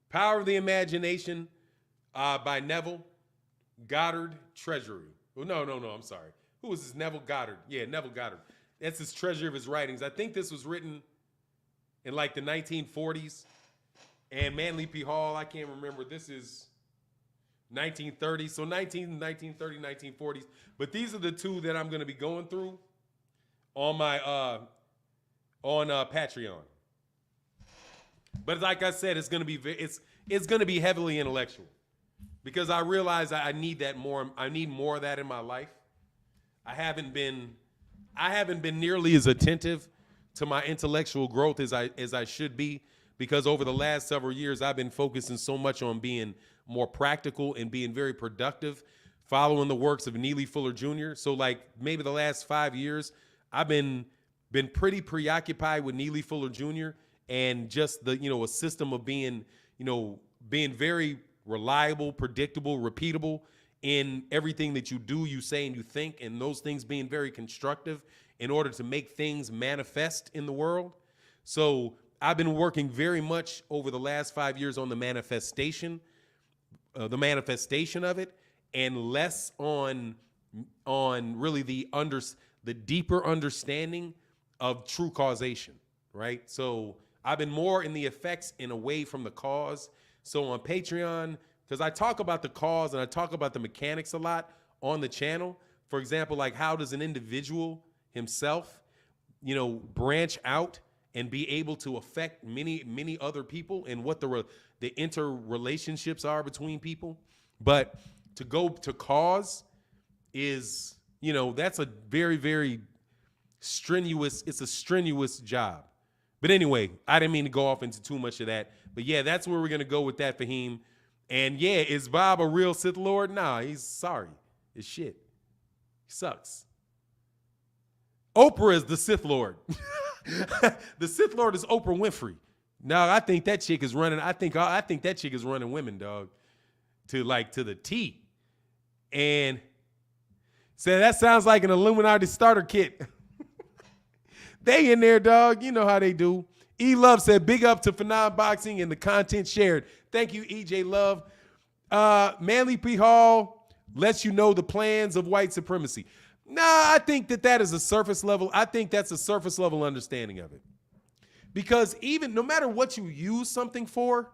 Power of the Imagination, by Neville Goddard Treasury. Well, no, I'm sorry. Who is this? Neville Goddard. Yeah, Neville Goddard. That's his treasure of his writings. I think this was written in like the 1940s. And Manly P. Hall, I can't remember. This is 1930s. So 1930, 1940s. But these are the 2 that I'm going to be going through on my Patreon. But like I said, it's going to be heavily intellectual, because I realize I need that more. I need more of that in my life. I haven't been nearly as attentive to my intellectual growth as I should be, because over the last several years I've been focusing so much on being more practical and being very productive, following the works of Neely Fuller Jr. So like maybe the last 5 years I've been pretty preoccupied with Neely Fuller Jr. and just a system of being very reliable, predictable, repeatable in everything that you do, you say, and you think, and those things being very constructive in order to make things manifest in the world. So I've been working very much over the last 5 years on the manifestation of it, and less on really the deeper understanding of true causation, right? So I've been more in the effects and away from the cause. So on Patreon, because I talk about the cause and I talk about the mechanics a lot on the channel. For example, like how does an individual himself, branch out and be able to affect many, many other people, and what the interrelationships are between people. But to go to cause is, that's a very, very strenuous job. But anyway, I didn't mean to go off into too much of that. But yeah, that's where we're going to go with that, Fahim. And yeah, is Bob a real Sith Lord? Nah, he's sorry. It's shit. He sucks. Oprah is the Sith Lord. The Sith Lord is Oprah Winfrey. No, I think that chick is running. I think that chick is running women, dog, to the T. And say that sounds like an Illuminati starter kit. They in there, dog. You know how they do. E Love said, big up to Fannon Boxing and the content shared. Thank you, EJ Love. Manly P. Hall lets you know the plans of white supremacy. Nah, I think that is a surface level. I think that's a surface level understanding of it. Because even no matter what you use something for,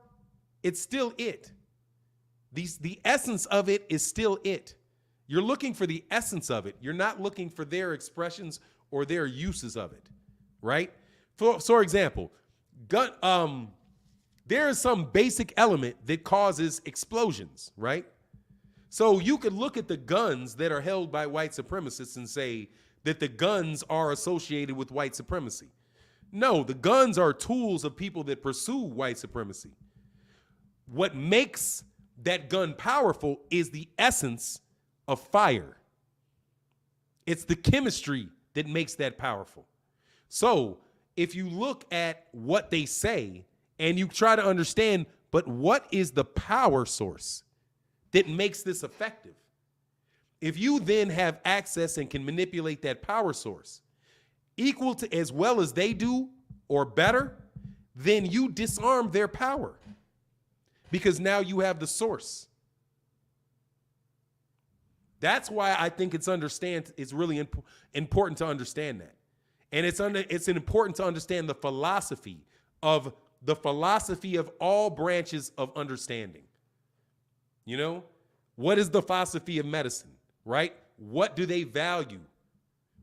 It's still it. The essence of it is still it. You're looking for the essence of it. You're not looking for their expressions or their uses of it, right? For example, there is some basic element that causes explosions, right? So you could look at the guns that are held by white supremacists and say that the guns are associated with white supremacy. No, the guns are tools of people that pursue white supremacy. What makes that gun powerful is the essence of fire. It's the chemistry that makes that powerful. So if you look at what they say and you try to understand, but what is the power source that makes this effective? If you then have access and can manipulate that power source equal to as well as they do or better, then you disarm their power because now you have the source. That's why I think it's really important to understand that. And it's important to understand the philosophy of all branches of understanding. You know, what is the philosophy of medicine, right? What do they value,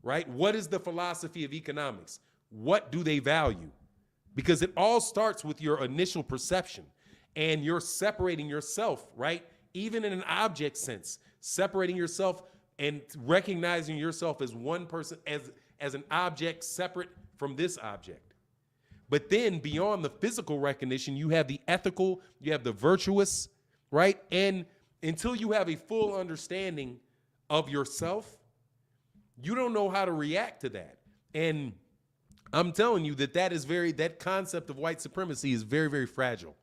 right? What is the philosophy of economics? What do they value? Because it all starts with your initial perception, and you're separating yourself, right? Even in an object sense, separating yourself and recognizing yourself as one person, as an object separate from this object. But then beyond the physical recognition, you have the ethical, you have the virtuous, right? And until you have a full understanding of yourself, you don't know how to react to that. And I'm telling you that concept of white supremacy is very, very fragile.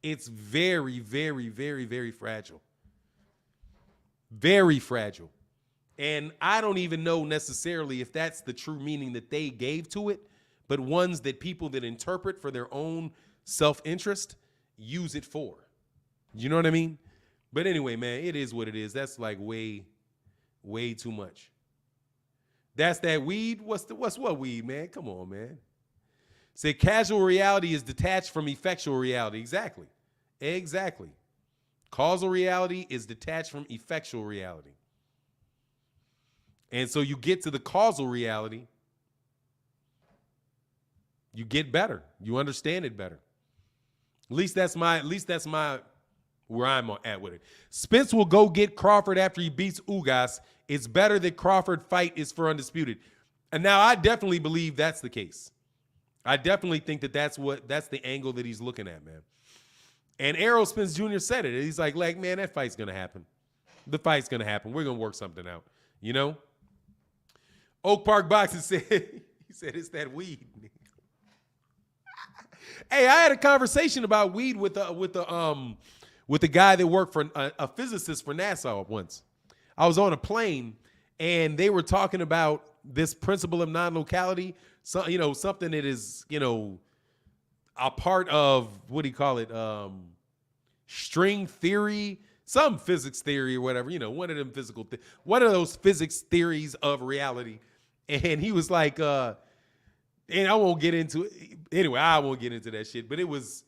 It's very, very, very, very fragile. Very fragile. And I don't even know necessarily if that's the true meaning that they gave to it, but ones that people that interpret for their own self-interest use it for. You know what I mean? But anyway, man, it is what it is. That's like way, way too much. That's that weed. What's what weed, man? Come on, man. Say casual reality is detached from effectual reality. Exactly. Exactly. Causal reality is detached from effectual reality. And so you get to the causal reality, you get better. You understand it better. At least that's my where I'm at with it. Spence will go get Crawford after he beats Ugas. It's better that Crawford fight is for undisputed. And now I definitely believe that's the case. I definitely think that's the angle that he's looking at, man. And Errol Spence Jr. said it. He's like, man, that fight's going to happen. The fight's going to happen. We're going to work something out, you know? Oak Park Boxing said, he said, it's that weed. Hey, I had a conversation about weed with the guy that worked for a physicist for NASA once. I was on a plane and they were talking about this principle of non-locality, so, you know, something that is, you know, a part of, what do you call it? String theory, some physics theory or whatever, you know, one of those physics theories of reality. And he was like, and I won't get into it. Anyway, I won't get into that shit, but it was,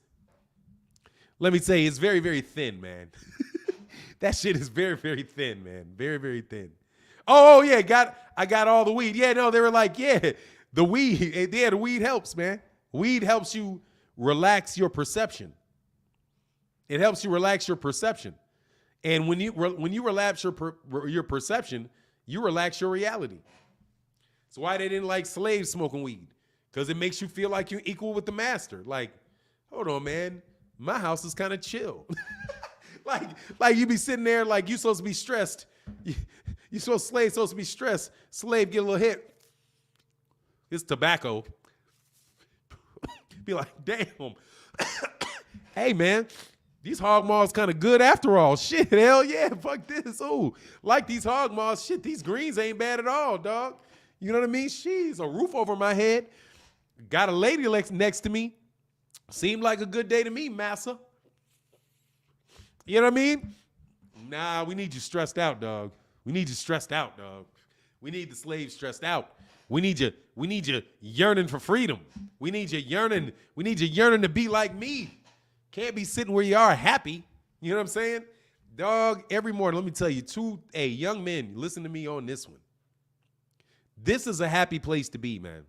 let me say, it's very, very thin, man. That shit is very, very thin, man. Very, very thin. Oh yeah, I got all the weed. Yeah, no, they were like, yeah, the weed helps, man. Weed helps you relax your perception. It helps you relax your perception. And when you relax your perception, you relax your reality. That's why they didn't like slaves smoking weed, because it makes you feel like you're equal with the master. Like, hold on, man, my house is kind of chill. like you be sitting there like you supposed to be stressed. Slave's supposed to be stressed. Slave get a little hit. It's tobacco. Be like, damn. Hey, man, these hog maws kind of good after all. Shit, hell yeah, fuck this. Ooh, like these hog maws. Shit, these greens ain't bad at all, dog. You know what I mean? She's a roof over my head. Got a lady next to me. Seemed like a good day to me, massa. You know what I mean? Nah, we need you stressed out, dog. We need you stressed out, dog. We need the slaves stressed out. We need you yearning for freedom. We need you yearning to be like me. Can't be sitting where you are happy. You know what I'm saying? Dog, every morning, let me tell you, young men, listen to me on this one. This is a happy place to be, man.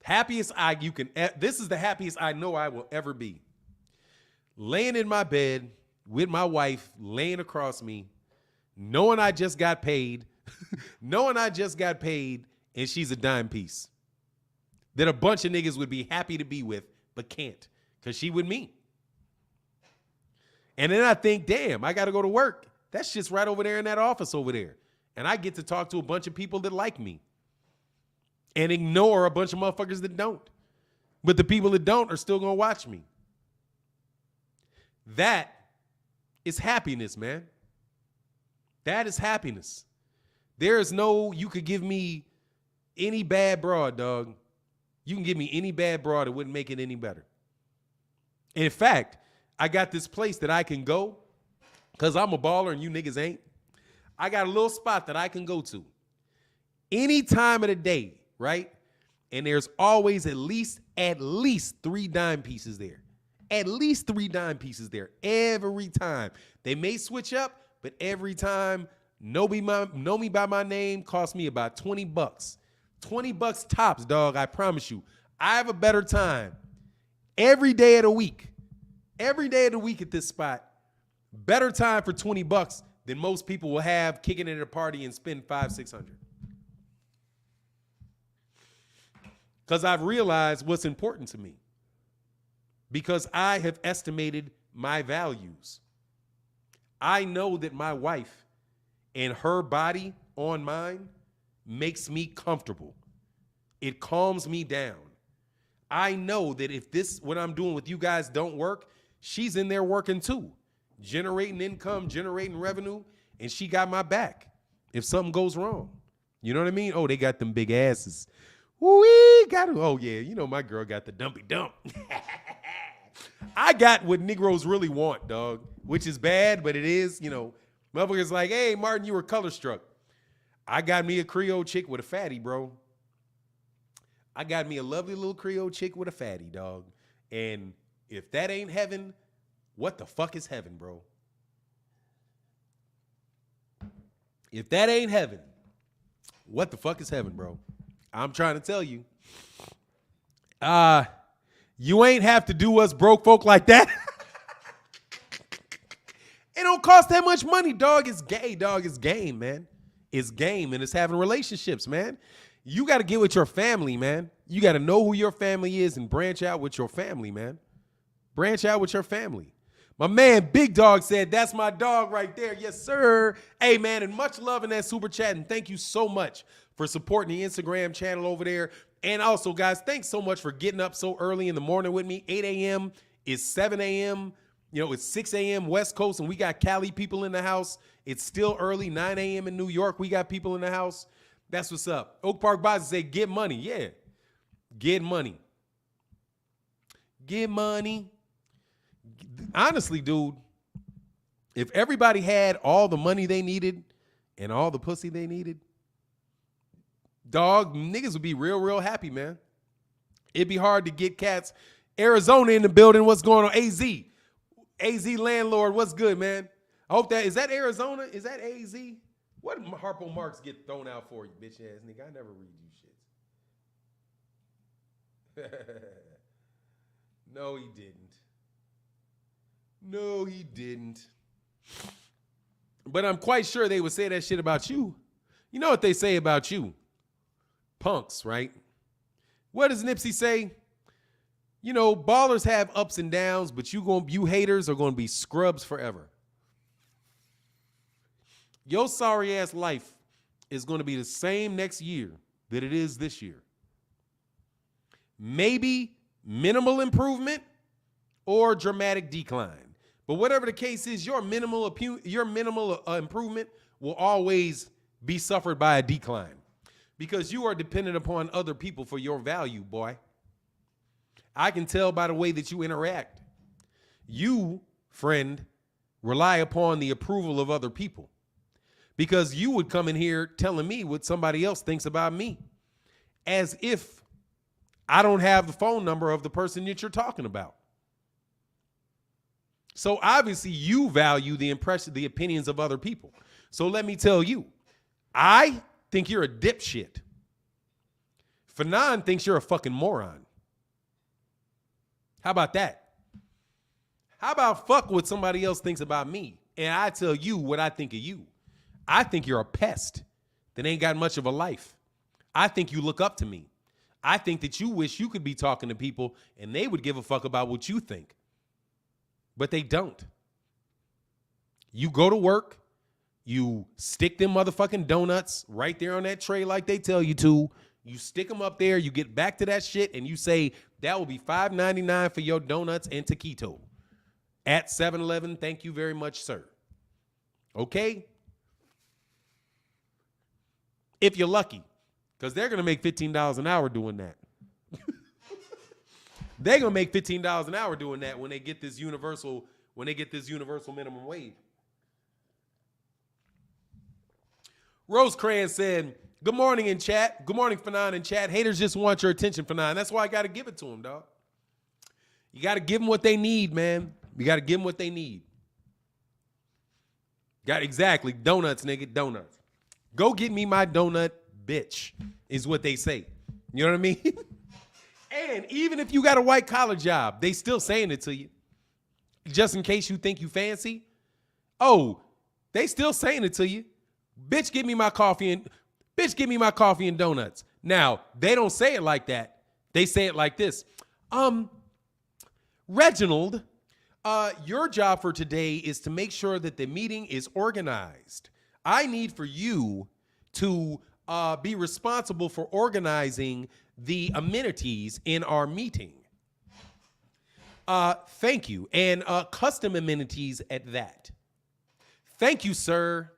This is the happiest I know I will ever be. Laying in my bed with my wife laying across me, knowing I just got paid, and she's a dime piece that a bunch of niggas would be happy to be with, but can't, because she with me. And then I think, damn, I got to go to work. That's just right over there in that office over there. And I get to talk to a bunch of people that like me and ignore a bunch of motherfuckers that don't. But the people that don't are still going to watch me. That is happiness, man. That is happiness. There is no, you could give me any bad broad, dog. You can give me any bad broad, it wouldn't make it any better. In fact, I got this place that I can go because I'm a baller and you niggas ain't. I got a little spot that I can go to any time of the day, right? And there's always at least 3 dime pieces there. At least 3 dime pieces there every time. They may switch up, but every time, know me by my name cost me about $20. $20 tops, dog, I promise you. I have a better time every day of the week. Every day of the week at this spot, better time for $20 than most people will have kicking it at a party and spend $500-600. Because I've realized what's important to me. Because I have estimated my values. I know that my wife and her body on mine makes me comfortable. It calms me down. I know that if what I'm doing with you guys don't work, she's in there working too, generating income, generating revenue, and she got my back if something goes wrong. You know what I mean? Oh, they got them big asses. We got them. Oh, yeah, you know my girl got the dumpy dump. I got what Negroes really want, dog, which is bad, but it is, you know. Motherfuckers like, hey, Martin, you were color struck. I got me a Creole chick with a fatty, bro. I got me a lovely little Creole chick with a fatty, dog. And if that ain't heaven, what the fuck is heaven, bro? If that ain't heaven, what the fuck is heaven, bro? I'm trying to tell you. You ain't have to do us broke folk like that. It don't cost that much money, dog. It's gay, dog. It's game, man. It's game, and it's having relationships, man. You got to get with your family, man. You got to know who your family is and branch out with your family, man. Branch out with your family. My man Big Dog said, that's my dog right there. Yes, sir. Hey, man, and much love in that super chat. And thank you so much for supporting the Instagram channel over there. And also, guys, thanks so much for getting up so early in the morning with me. 8 a.m. is 7 a.m. You know, it's 6 a.m. West Coast, and we got Cali people in the house. It's still early, 9 a.m. in New York. We got people in the house. That's what's up. Oak Park Boss say, get money. Yeah, get money. Get money. Honestly, dude, if everybody had all the money they needed and all the pussy they needed, dog, niggas would be real, real happy, man. It'd be hard to get cats. Arizona in the building. What's going on? AZ. AZ landlord, what's good, man? I hope is that Arizona? Is that AZ? What Harpo Marks get thrown out for, you bitch ass nigga? I never read you shit. No, he didn't. No, he didn't. But I'm quite sure they would say that shit about you. You know what they say about you? Punks, right? What does Nipsey say? You know, ballers have ups and downs, but you haters are going to be scrubs forever. Your sorry ass life is going to be the same next year that it is this year. Maybe minimal improvement or dramatic decline. But whatever the case is, your minimal improvement will always be suffered by a decline because you are dependent upon other people for your value, boy. I can tell by the way that you interact. You, friend, rely upon the approval of other people because you would come in here telling me what somebody else thinks about me as if I don't have the phone number of the person that you're talking about. So obviously you value the opinions of other people. So let me tell you, I think you're a dipshit. Fannon thinks you're a fucking moron. How about that? How about fuck what somebody else thinks about me, and I tell you what I think of you? I think you're a pest that ain't got much of a life. I think you look up to me. I think that you wish you could be talking to people and they would give a fuck about what you think. But they don't. You go to work, you stick them motherfucking donuts right there on that tray like they tell you to. You stick them up there, you get back to that shit, and you say, that will be $5.99 for your donuts and taquito. At 7-Eleven, thank you very much, sir. Okay? If you're lucky. Because they're going to make $15 an hour doing that. They're going to make $15 an hour doing that when they get this universal minimum wage. Rosecrans said, good morning in chat. Good morning, Fannon in chat. Haters just want your attention, Fannon. That's why I got to give it to them, dog. You got to give them what they need, man. You got to give them what they need. Exactly. Donuts, nigga. Donuts. Go get me my donut, bitch, is what they say. You know what I mean? And even if you got a white collar job, they still saying it to you. Just in case you think you fancy. Oh, they still saying it to you. Bitch, give me my coffee and donuts. Now, they don't say it like that. They say it like this. Reginald, your job for today is to make sure that the meeting is organized. I need for you to be responsible for organizing the amenities in our meeting. Thank you. And custom amenities at that. Thank you, sir.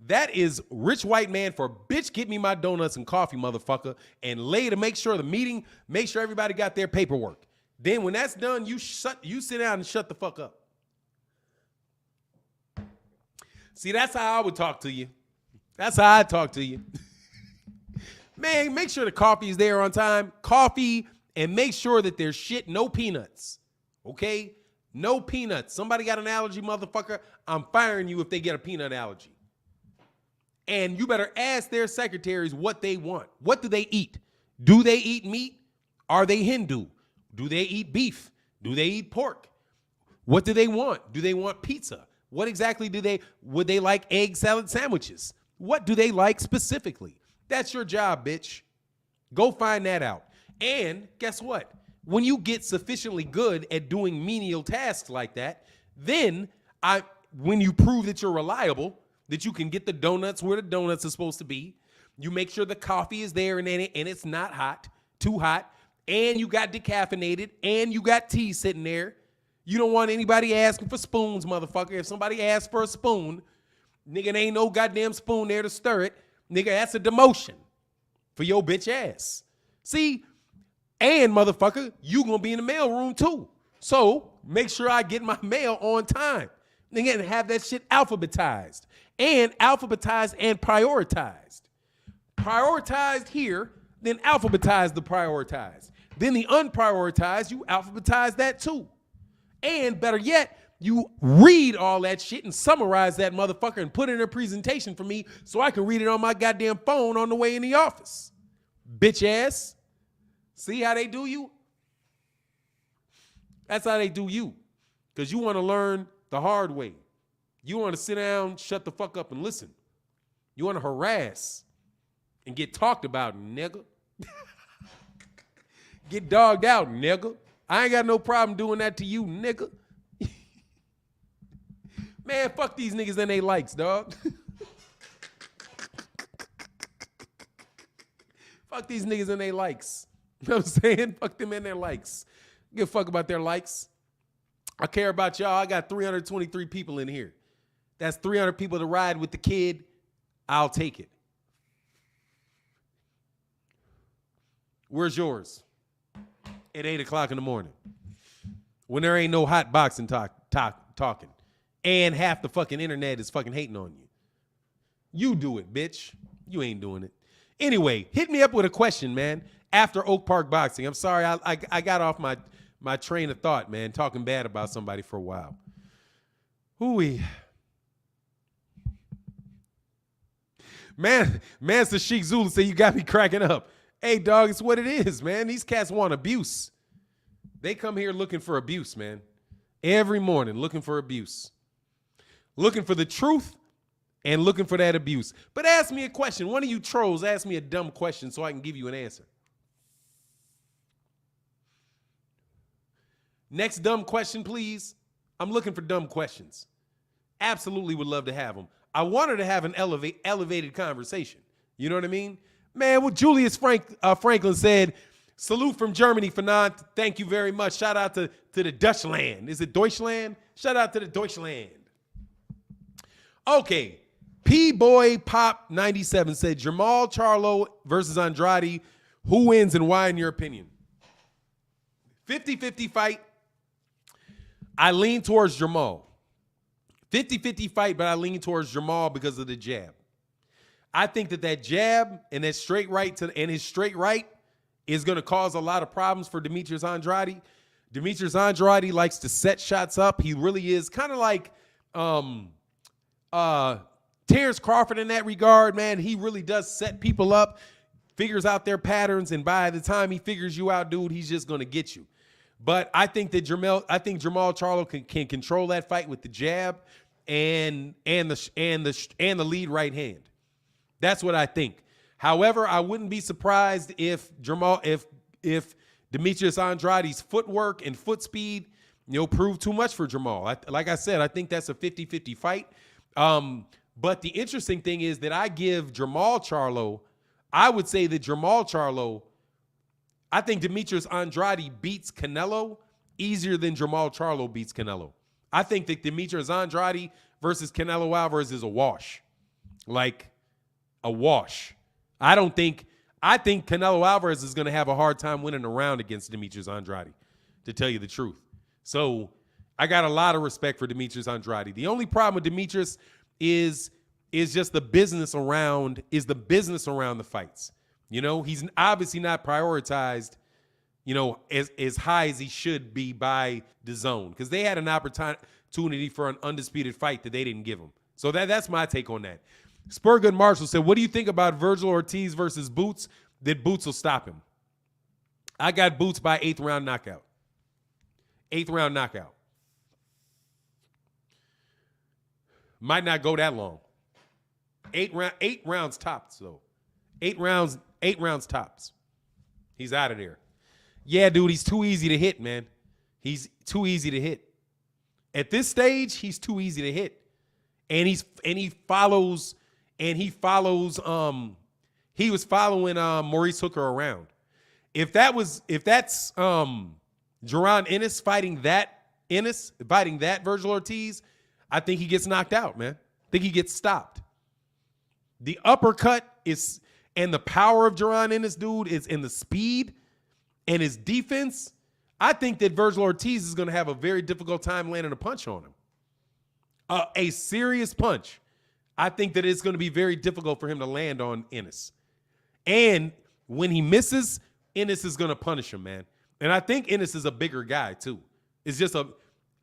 That is rich white man for bitch, get me my donuts and coffee, motherfucker. And lay to make sure the meeting, make sure everybody got their paperwork. Then when that's done, you sit down and shut the fuck up. See, that's how I would talk to you. That's how I talk to you. Man, make sure the coffee is there on time. Coffee, and make sure that there's shit, no peanuts. Okay? No peanuts. Somebody got an allergy, motherfucker, I'm firing you if they get a peanut allergy. And you better ask their secretaries what they want. What do they eat? Do they eat meat? Are they Hindu? Do they eat beef? Do they eat pork? What do they want? Do they want pizza? What exactly would they like egg salad sandwiches? What do they like specifically? That's your job, bitch. Go find that out. And guess what? When you get sufficiently good at doing menial tasks like that, then when you prove that you're reliable, that you can get the donuts where the donuts are supposed to be, you make sure the coffee is there and it's not hot, too hot, and you got decaffeinated, and you got tea sitting there. You don't want anybody asking for spoons, motherfucker. If somebody asks for a spoon, nigga, there ain't no goddamn spoon there to stir it. Nigga, that's a demotion for your bitch ass. See? And, motherfucker, you gonna be in the mail room too. So, make sure I get my mail on time. Nigga, and have that shit alphabetized. And alphabetized and prioritized. Prioritized here, then alphabetize the prioritized. Then the unprioritized, you alphabetize that too. And better yet, you read all that shit and summarize that motherfucker and put it in a presentation for me so I can read it on my goddamn phone on the way in the office. Bitch ass. See how they do you? That's how they do you. Because you want to learn the hard way. You want to sit down, shut the fuck up and listen. You want to harass and get talked about, nigga. Get dogged out, nigga. I ain't got no problem doing that to you, nigga. Man, fuck these niggas and they likes, dog. Fuck these niggas and they likes. You know what I'm saying? Fuck them and their likes. Give a fuck about their likes. I care about y'all. I got 323 people in here. That's 300 people to ride with the kid. I'll take it. Where's yours? At 8 o'clock in the morning. When there ain't no hot boxing talking. And half the fucking internet is fucking hating on you. You do it, bitch. You ain't doing it. Anyway, hit me up with a question, man. After Oak Park Boxing. I'm sorry, I got off my my train of thought, man, talking bad about somebody for a while. Hooey. Man, Master Sheikh Zulu said, you got me cracking up. Hey, dog, it's what it is, man. These cats want abuse. They come here looking for abuse, man. Every morning looking for abuse. Looking for the truth and looking for that abuse. But ask me a question. One of you trolls ask me a dumb question so I can give you an answer. Next dumb question, please. I'm looking for dumb questions. Absolutely would love to have them. I wanted to have an elevated conversation. You know what I mean? Man, well, Julius Franklin said, salute from Germany, Fannon. Thank you very much. Shout out to the Deutschland. Is it Deutschland? Shout out to the Deutschland. Okay. P-Boy Pop 97 said, Jamal Charlo versus Andrade. Who wins and why in your opinion? 50-50 fight. I lean towards Jamal. 50-50 fight, but I lean towards Jamal because of the jab. I think that jab and that straight right his straight right is going to cause a lot of problems for Demetrius Andrade. Demetrius Andrade likes to set shots up. He really is kind of like Terence Crawford in that regard, man. He really does set people up, figures out their patterns, and by the time he figures you out, dude, he's just going to get you. But I think that Jamal Charlo can control that fight with the jab and the lead right hand. That's what I think. However, I wouldn't be surprised if Demetrius Andrade's footwork and foot speed, prove too much for Jamal. Like I said, I think that's a 50-50 fight. But the interesting thing is that I give Jamal Charlo, I would say that Jamal Charlo, I think Demetrius Andrade beats Canelo easier than Jamal Charlo beats Canelo. I think that Demetrius Andrade versus Canelo Alvarez is a wash. Like a wash. I think Canelo Alvarez is going to have a hard time winning a round against Demetrius Andrade, to tell you the truth. So I got a lot of respect for Demetrius Andrade. The only problem with Demetrius is just the business around the fights. He's obviously not prioritized, as high as he should be by DAZN, because they had an opportunity for an undisputed fight that they didn't give him. So that's my take on that. Spurgood Marshall said, what do you think about Virgil Ortiz versus Boots? That Boots will stop him. I got Boots by 8th round knockout. 8th round knockout. Might not go that long. 8 rounds tops, though. 8 rounds tops. He's out of there. Yeah, dude, he's too easy to hit, man. He's too easy to hit. At this stage, he's too easy to hit. And he was following Maurice Hooker around. If that's Jaron Ennis fighting that Virgil Ortiz, I think he gets knocked out, man. I think he gets stopped. The uppercut and the power of Jaron Ennis, dude, is in the speed and his defense. I think that Virgil Ortiz is going to have a very difficult time landing a punch on him. A serious punch. I think that it's going to be very difficult for him to land on Ennis. And when he misses, Ennis is going to punish him, man. And I think Ennis is a bigger guy too. It's just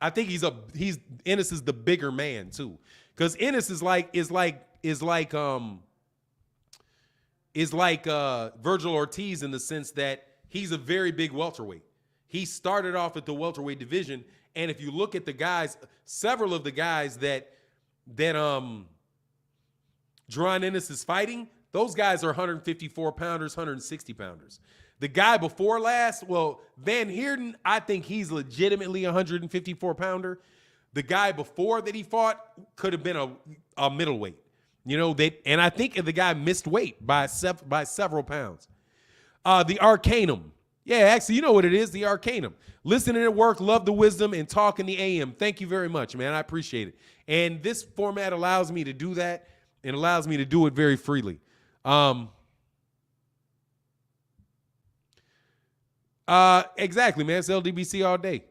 I think Ennis is the bigger man too. Because Ennis is like Virgil Ortiz in the sense that he's a very big welterweight. He started off at the welterweight division, and if you look at the guys, several of the guys that Jaron Ennis is fighting, those guys are 154 pounders, 160 pounders. The guy before last, Van Heerden, I think he's legitimately a 154 pounder. The guy before that he fought could have been a middleweight. And I think the guy missed weight by several pounds. The Arcanum. Yeah, actually, you know what it is, the Arcanum. Listening at work, love the wisdom, and talking the AM. Thank you very much, man. I appreciate it. And this format allows me to do that and allows me to do it very freely. Exactly, man. It's LDBC all day.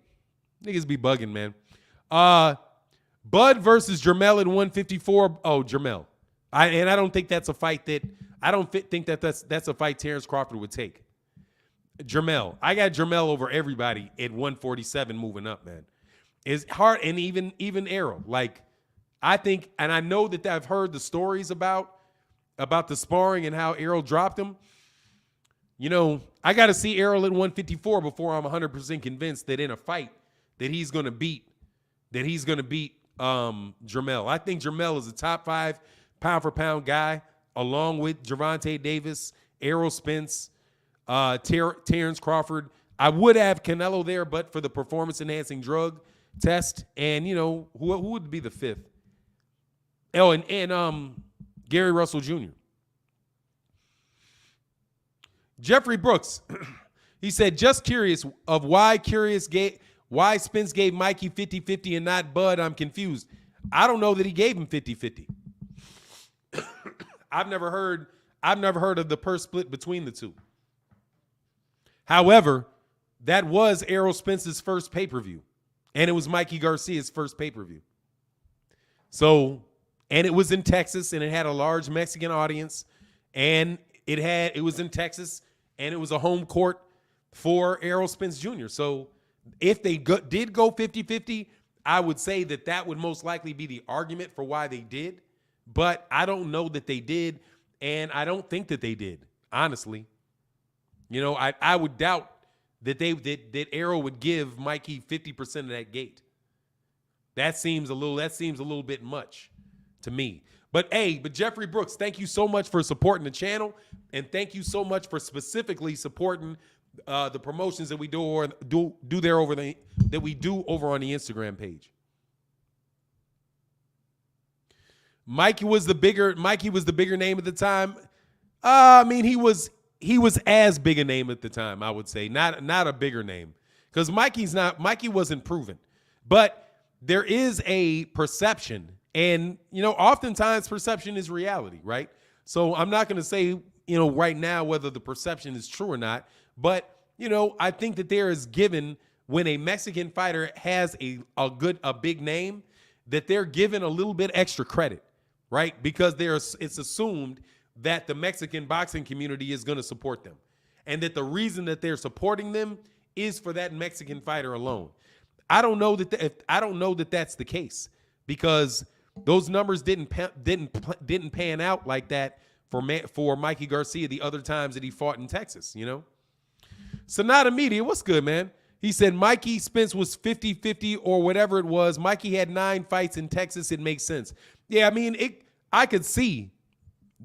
Niggas be bugging, man. Bud versus Jermell at 154. Oh, Jermell. I don't think that's a fight that's a fight Terence Crawford would take. Jermell. I got Jermell over everybody at 147 moving up, man. It's hard, and even Errol. Like, I think, and I know that I've heard the stories about the sparring and how Errol dropped him. You know, I got to see Errol at 154 before I'm 100% convinced that in a fight that he's going to beat Jermell. I think Jermell is a top 5 pound for pound guy, along with Gervonta Davis, Errol Spence, Terence Crawford. I would have Canelo there, but for the performance enhancing drug test. And, you know, who would be the 5th? Oh, and Gary Russell Jr. Jeffrey Brooks, he said, just curious of why Spence gave Mikey 50-50 and not Bud. I'm confused. I don't know that he gave him 50-50. I've never heard of the purse split between the two. However, that was Errol Spence's first pay-per-view, and it was Mikey Garcia's first pay-per-view. So, and it was in Texas, and it had a large Mexican audience, and it was in Texas, and it was a home court for Errol Spence Jr. So if they did go 50-50, I would say that would most likely be the argument for why they did. But I don't know that they did, and I don't think that they did, honestly. You know, I would doubt that Errol would give Mikey 50% of that gate. That seems a little bit much to me. But Jeffrey Brooks, thank you so much for supporting the channel, and thank you so much for specifically supporting the promotions that we do over on the Instagram page. Mikey was the bigger name at the time. I mean, he was as big a name at the time, I would say, not a bigger name, because Mikey wasn't proven, but there is a perception. And, you know, oftentimes perception is reality, right? So I'm not going to say, you know, right now whether the perception is true or not. But, you know, I think that there is given, when a Mexican fighter has a big name, that they're given a little bit extra credit, right? Because it's assumed that the Mexican boxing community is going to support them, and that the reason that they're supporting them is for that Mexican fighter alone. I don't know that that's the case, because those numbers didn't pan out like that for Mikey Garcia the other times that he fought in Texas, you know? Sonata Media, what's good, man? He said Mikey Spence was 50-50 or whatever it was. Mikey had 9 fights in Texas. It makes sense. Yeah, I mean, I could see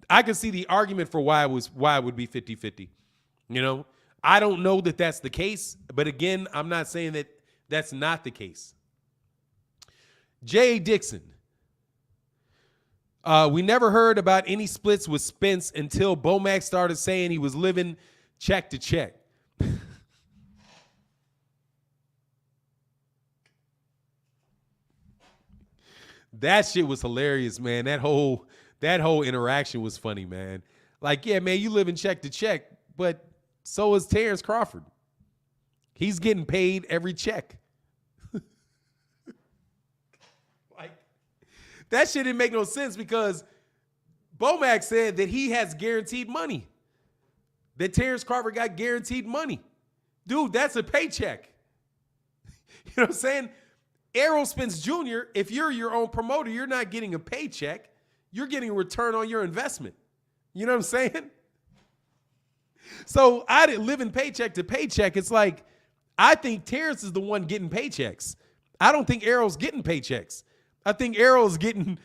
the argument for why it would be 50-50. You know, I don't know that that's the case, but again, I'm not saying that that's not the case. J.A. Dixon. We never heard about any splits with Spence until Bomac started saying he was living check to check. That shit was hilarious, man. That whole interaction was funny, man. Like, yeah, man, you live in check to check, but so is Terence Crawford. He's getting paid every check. Like, that shit didn't make no sense, because Bomac said that he has guaranteed money. That Terence Crawford got guaranteed money. Dude, that's a paycheck. You know what I'm saying? Errol Spence Jr., if you're your own promoter, you're not getting a paycheck. You're getting a return on your investment. You know what I'm saying? So I didn't live in paycheck to paycheck. It's like, I think Terence is the one getting paychecks. I don't think Errol's getting paychecks. I think Errol's getting,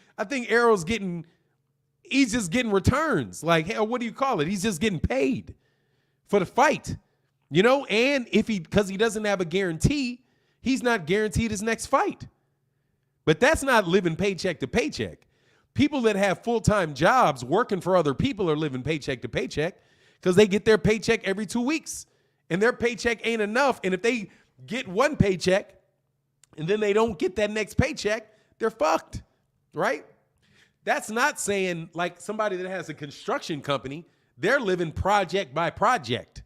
he's just getting returns. Like, hell, what do you call it? He's just getting paid for the fight, you know? And because he doesn't have a guarantee, he's not guaranteed his next fight. But that's not living paycheck to paycheck. People that have full-time jobs working for other people are living paycheck to paycheck, because they get their paycheck every 2 weeks, and their paycheck ain't enough. And if they get one paycheck and then they don't get that next paycheck, they're fucked, right? That's not saying, like, somebody that has a construction company, they're living project by project.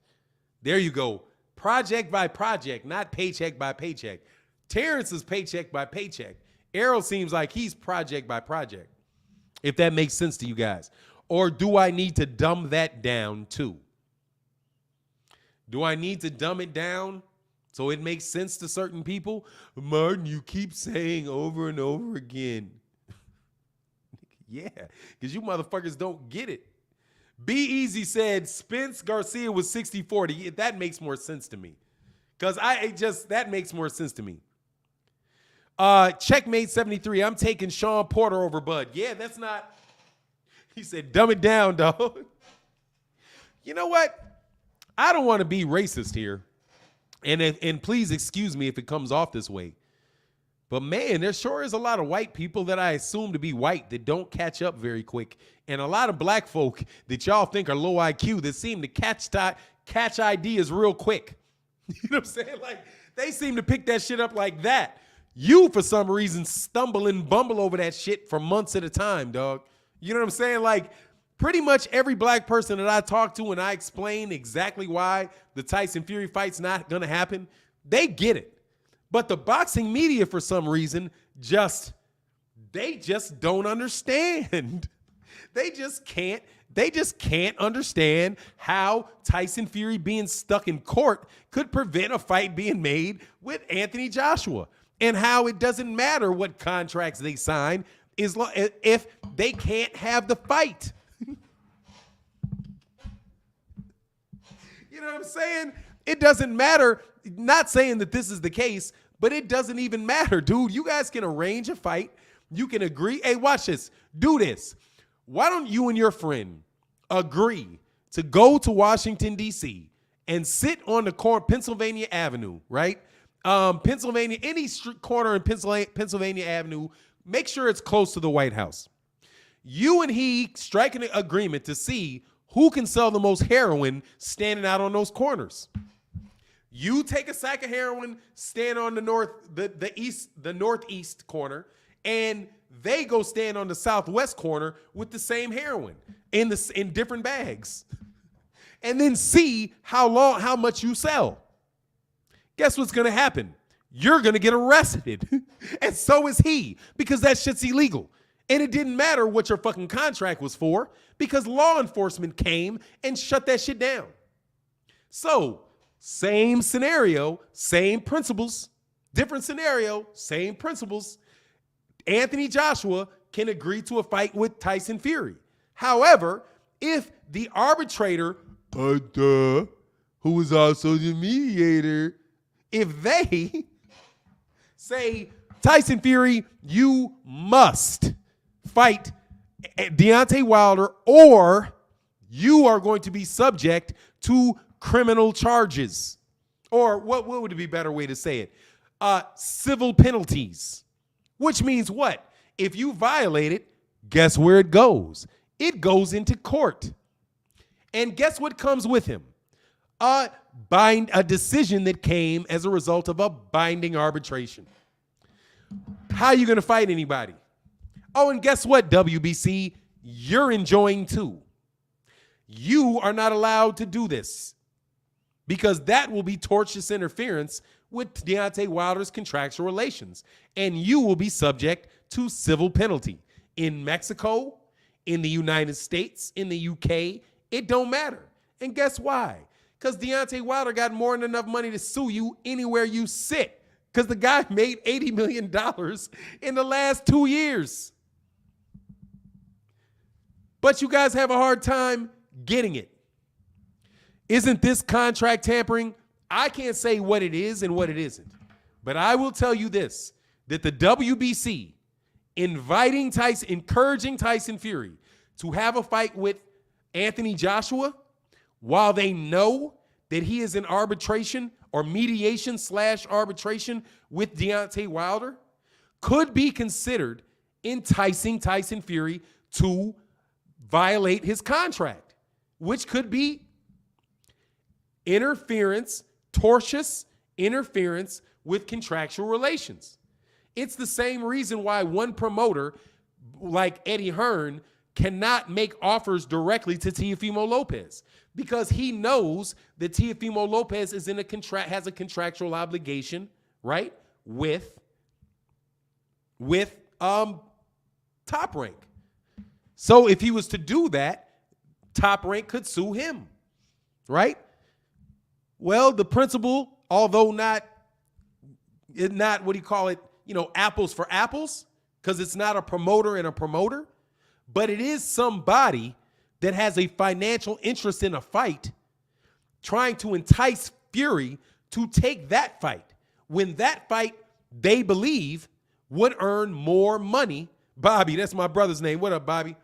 There you go. Project by project, not paycheck by paycheck. Terrence is paycheck by paycheck. Errol seems like he's project by project, if that makes sense to you guys. Or do I need to dumb that down too? Do I need to dumb it down so it makes sense to certain people? Martin, you keep saying over and over again. Yeah, because you motherfuckers don't get it. Be Easy said Spence Garcia was 60-40. That makes more sense to me. Because that makes more sense to me. Checkmate 73. I'm taking Sean Porter over Bud. Yeah, that's not. He said, dumb it down, dog. You know what? I don't want to be racist here. And please excuse me if it comes off this way. But man, there sure is a lot of white people that I assume to be white that don't catch up very quick. And a lot of black folk that y'all think are low IQ that seem to catch ideas real quick. You know what I'm saying? Like, they seem to pick that shit up like that. You, for some reason, stumble and bumble over that shit for months at a time, dog. You know what I'm saying? Like, pretty much every black person that I talk to and I explain exactly why the Tyson Fury fight's not going to happen, they get it. But the boxing media, for some reason, they just don't understand. They just can't understand how Tyson Fury being stuck in court could prevent a fight being made with Anthony Joshua, and how it doesn't matter what contracts they sign if they can't have the fight. You know what I'm saying? It doesn't matter. Not saying that this is the case, but it doesn't even matter, dude. You guys can arrange a fight. You can agree. Hey, watch this. Do this. Why don't you and your friend agree to go to Washington, D.C. and sit on the Pennsylvania Avenue, right? Pennsylvania, any street corner in Pennsylvania Avenue, make sure it's close to the White House. You and he strike an agreement to see who can sell the most heroin standing out on those corners. You take a sack of heroin, stand on the northeast corner, and they go stand on the southwest corner with the same heroin in different bags, and then see how much you sell. Guess what's gonna happen? You're gonna get arrested, and so is he, because that shit's illegal. And it didn't matter what your fucking contract was for, because law enforcement came and shut that shit down. So, same scenario, same principles, different scenario, same principles. Anthony Joshua can agree to a fight with Tyson Fury. However, if the arbitrator, who is also the mediator, if they say, Tyson Fury, you must fight Deontay Wilder, or you are going to be subject to criminal charges. Or what would be a better way to say it? Civil penalties. Which means what? If you violate it, guess where it goes? It goes into court. And guess what comes with him? A decision that came as a result of a binding arbitration. How are you going to fight anybody? Oh, and guess what, WBC? You're enjoying too. You are not allowed to do this, because that will be tortious interference with Deontay Wilder's contractual relations, and you will be subject to civil penalty in Mexico, in the United States, in the UK. It don't matter. And guess why? Because Deontay Wilder got more than enough money to sue you anywhere you sit, because the guy made $80 million in the last 2 years. But you guys have a hard time getting it. Isn't this contract tampering? I can't say what it is and what it isn't, but I will tell you this, that the WBC encouraging Tyson Fury to have a fight with Anthony Joshua while they know that he is in arbitration or mediation/arbitration with Deontay Wilder could be considered enticing Tyson Fury to violate his contract, which could be tortious interference with contractual relations. It's the same reason why one promoter like Eddie Hearn cannot make offers directly to Teofimo Lopez, because he knows that Teofimo Lopez is has a contractual obligation, right, with Top Rank. So if he was to do that, Top Rank could sue him, right? Well, the principle, although not what do you call it, apples for apples, because it's not a promoter and a promoter, but it is somebody that has a financial interest in a fight trying to entice Fury to take that fight when that fight, they believe, would earn more money. Bobby, that's my brother's name. What up, Bobby?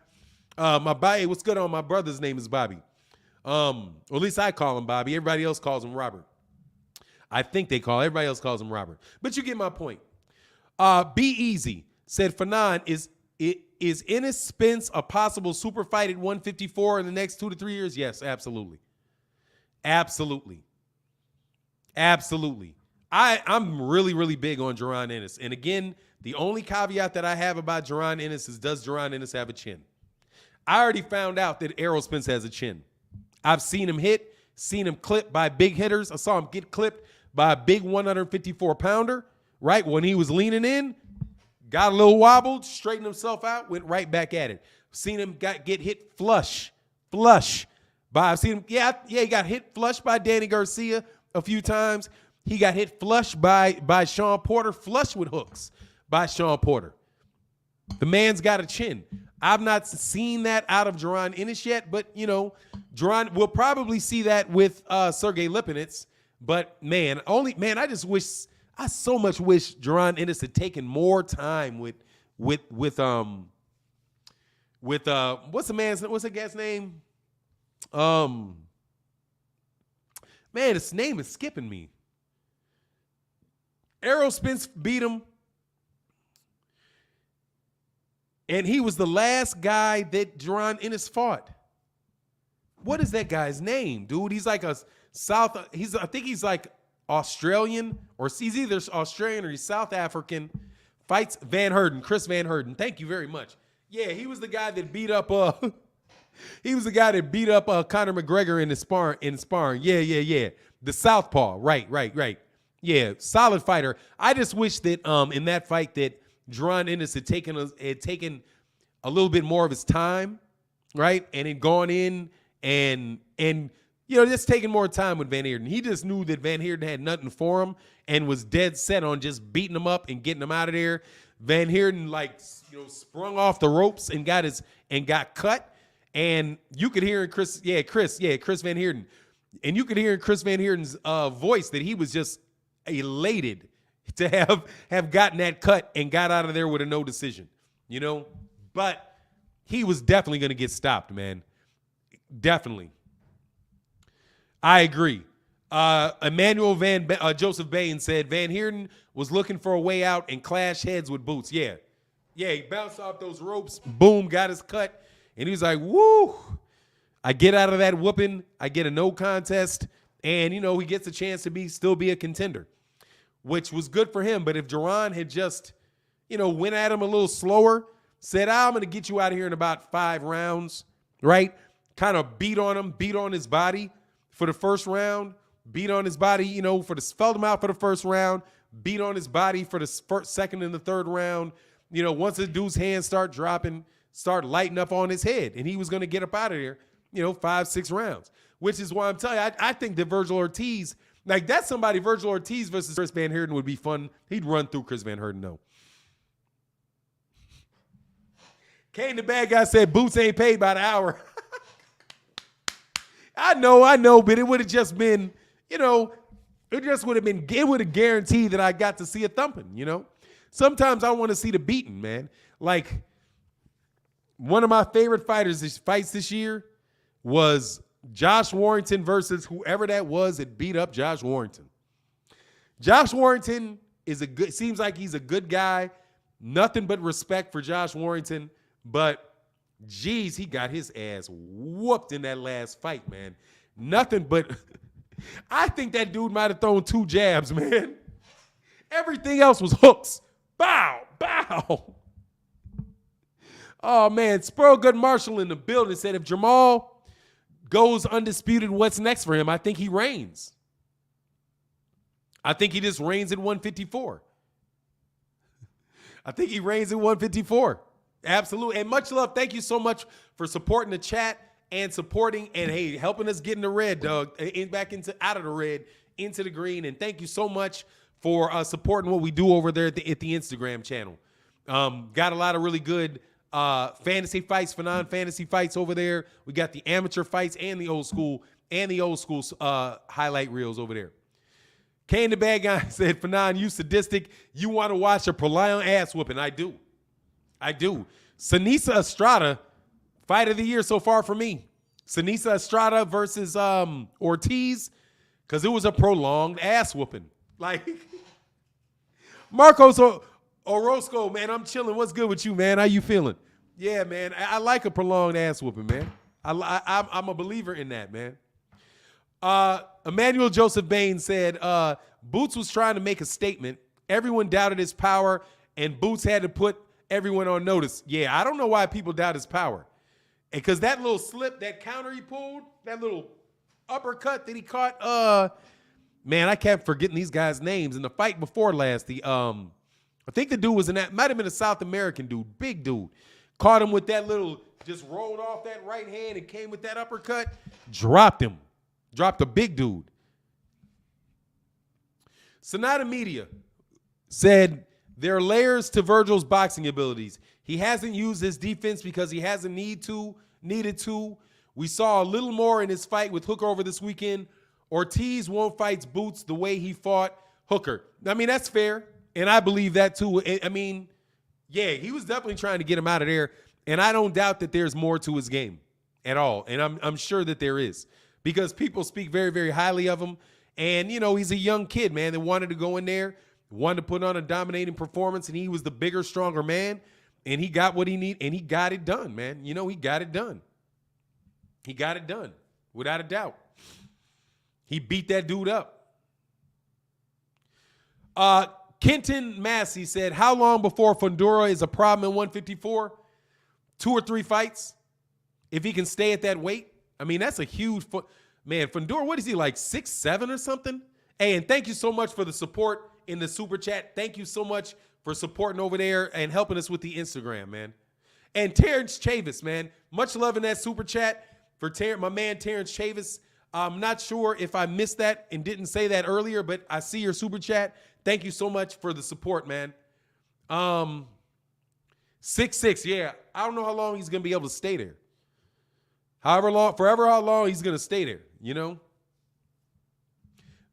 What's good on my brother's name is Bobby. Or at least I call him Bobby. Everybody else calls him Robert. I think everybody else calls him Robert. But you get my point. Be Easy said, Fannon, is Ennis Spence a possible super fight at 154 in the next 2 to 3 years? Yes, absolutely. Absolutely. Absolutely. I'm really, really big on Jaron Ennis. And again, the only caveat that I have about Jaron Ennis is, does Jaron Ennis have a chin? I already found out that Errol Spence has a chin. I've seen him hit, seen him clipped by big hitters. I saw him get clipped by a big 154-pounder, right? When he was leaning in, got a little wobbled, straightened himself out, went right back at it. Seen him get hit flush by, I've seen him, he got hit flush by Danny Garcia a few times. He got hit flush by Sean Porter, flush with hooks by Sean Porter. The man's got a chin. I've not seen that out of Jaron Ennis yet, but, Jaron, we'll probably see that with Sergey Lipinets. But, man, I so much wish Jaron Ennis had taken more time with what's the guy's name? Man, his name is skipping me. Errol Spence beat him. And he was the last guy that Jaron Ennis fought. What is that guy's name, dude? He's like I think he's like Australian, or he's either Australian or he's South African. Fights Chris Van Heerden. Thank you very much. Yeah, he was the guy that beat up Conor McGregor in sparring. Yeah. The southpaw. Right. Yeah, solid fighter. I just wish that in that fight that Jaron Ennis had taken a little bit more of his time, right? And had gone in and just taking more time with Van Heerden. He just knew that Van Heerden had nothing for him and was dead set on just beating him up and getting him out of there. Van Heerden sprung off the ropes and got cut. And you could hear in Chris Van Heerden. And you could hear in Chris Van Heerden's voice that he was just elated to have gotten that cut and got out of there with a no decision, But he was definitely going to get stopped, man. Definitely. I agree. Joseph Bain said Van Heerden was looking for a way out and clashed heads with Boots. Yeah, he bounced off those ropes, boom, got his cut, and he was like, woo, I get out of that whooping, I get a no contest, and, he gets a chance to still be a contender, which was good for him. But if Jaron had just, went at him a little slower, said, I'm going to get you out of here in about 5 rounds, right? Kind of beat on him, beat on his body for the first round, beat on his body, felled him out for the first round, beat on his body for the second and the third round. Once the dude's hands start dropping, start lighting up on his head, and he was going to get up out of there, 5-6 rounds, which is why I'm telling you, I think that Virgil Ortiz, that's somebody, Virgil Ortiz versus Chris Van Heerden would be fun. He'd run through Chris Van Heerden, though. Kane the bad guy said Boots ain't paid by the hour. I know, but it would have just been, it would have guaranteed that I got to see a thumping, Sometimes I want to see the beating, man. Like, one of my favorite fights this year was Josh Warrington versus whoever that was that beat up Josh Warrington. Josh Warrington seems like he's a good guy. Nothing but respect for Josh Warrington. But, geez, he got his ass whooped in that last fight, man. Nothing but, I think that dude might have thrown 2 jabs, man. Everything else was hooks. Bow, bow. Oh, man, Spurl Good Marshall in the building said if Jamal goes undisputed, what's next for him? I think he reigns. I think he just reigns at 154. I think he reigns at 154. Absolutely. And much love. Thank you so much for supporting the chat and supporting and, hey, helping us get in the red, Doug, out of the red, into the green. And thank you so much for supporting what we do over there at the Instagram channel. Got a lot of really good fantasy fights, Fannon fantasy fights over there. We got the amateur fights and the old school highlight reels over there. Kane the bad guy said, Fannon, you sadistic. You want to watch a prolonged ass whooping. I do. Sanisa Estrada, fight of the year so far for me. Sanisa Estrada versus Ortiz, because it was a prolonged ass whooping. Like, Marcos Orozco, man, I'm chilling. What's good with you, man? How you feeling? Yeah, man, I like a prolonged ass whooping, man. I'm a believer in that, man. Emmanuel Joseph Bain said, Boots was trying to make a statement. Everyone doubted his power, and Boots had to put everyone on notice. Yeah, I don't know why people doubt his power. Because that little slip, that counter he pulled, that little uppercut that he caught, man, I kept forgetting these guys' names. In the fight before last, I think the dude was in that, might have been a South American dude, big dude. Caught him with that little, just rolled off that right hand and came with that uppercut, dropped him. Dropped a big dude. Sonata Media said, there are layers to Virgil's boxing abilities. He hasn't used his defense because he hasn't needed to. We saw a little more in his fight with Hooker over this weekend. Ortiz won't fight Boots the way he fought Hooker. I mean, that's fair, and I believe that too. I mean, yeah, he was definitely trying to get him out of there, and I don't doubt that there's more to his game at all, and I'm sure that there is. Because people speak very, very highly of him. And, you know, he's a young kid, man, that wanted to go in there, wanted to put on a dominating performance, and he was the bigger, stronger man. And he got what he needed, and he got it done, man. You know, he got it done. He got it done, without a doubt. He beat that dude up. Kenton Massey said, how long before Fundora is a problem in 154? 2 or 3 fights? If he can stay at that weight? I mean, that's a huge man. Fundora, what is he, like 6'7" or something? Hey, and thank you so much for the support in the super chat. Thank you so much for supporting over there and helping us with the Instagram, man. And Terence Chavis, man, much love in that super chat for my man Terence Chavis. I'm not sure if I missed that and didn't say that earlier, but I see your super chat. Thank you so much for the support, man. 6'6", yeah. I don't know how long he's gonna be able to stay there. Forever how long he's going to stay there, you know?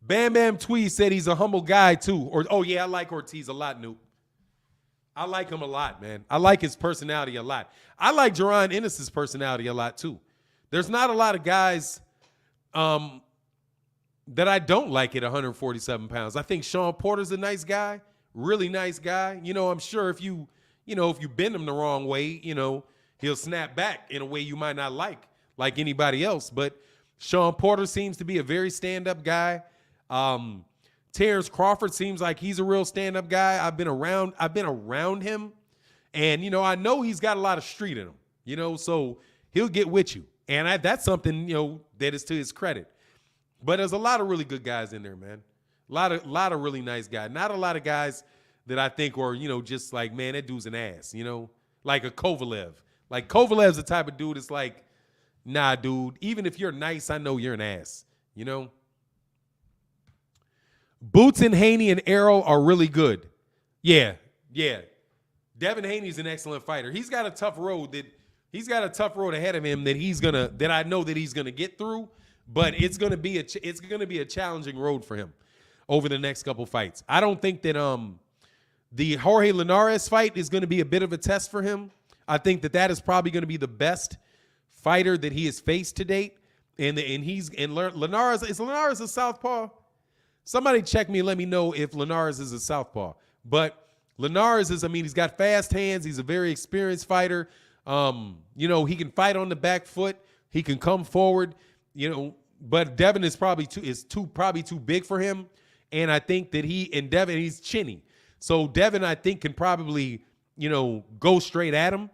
Bam Bam Tweed said he's a humble guy, too. Oh, yeah, I like Ortiz a lot, Noop. I like him a lot, man. I like his personality a lot. I like Jaron Ennis's personality a lot, too. There's not a lot of guys that I don't like at 147 pounds. I think Sean Porter's a nice guy, really nice guy. You know, I'm sure if you bend him the wrong way, you know, he'll snap back in a way you might not like anybody else. But Sean Porter seems to be a very stand-up guy. Terence Crawford seems like he's a real stand-up guy. I've been around him, and, you know, I know he's got a lot of street in him, you know, so he'll get with you. And that's something, you know, that is to his credit. But there's a lot of really good guys in there, man. A lot of really nice guys. Not a lot of guys that I think are, you know, just like, man, that dude's an ass, you know, like a Kovalev. Like, Kovalev's the type of dude that's like, nah, dude, even if you're nice, I know you're an ass, you know? Boots and Haney and Errol are really good. Yeah. Devin Haney's an excellent fighter. He's got a tough road ahead of him that I know that he's gonna get through, but it's gonna be a challenging road for him over the next couple fights. I don't think that the Jorge Linares fight is gonna be a bit of a test for him. I think that is probably going to be the best fighter that he has faced to date. And Linares, is Linares a southpaw? Somebody check me and let me know if Linares is a southpaw. But Linares is, I mean, he's got fast hands. He's a very experienced fighter. You know, he can fight on the back foot. He can come forward, you know, but Devin is probably too big for him. And I think that Devin, he's chinny. So Devin, I think, can probably, you know, go straight at him.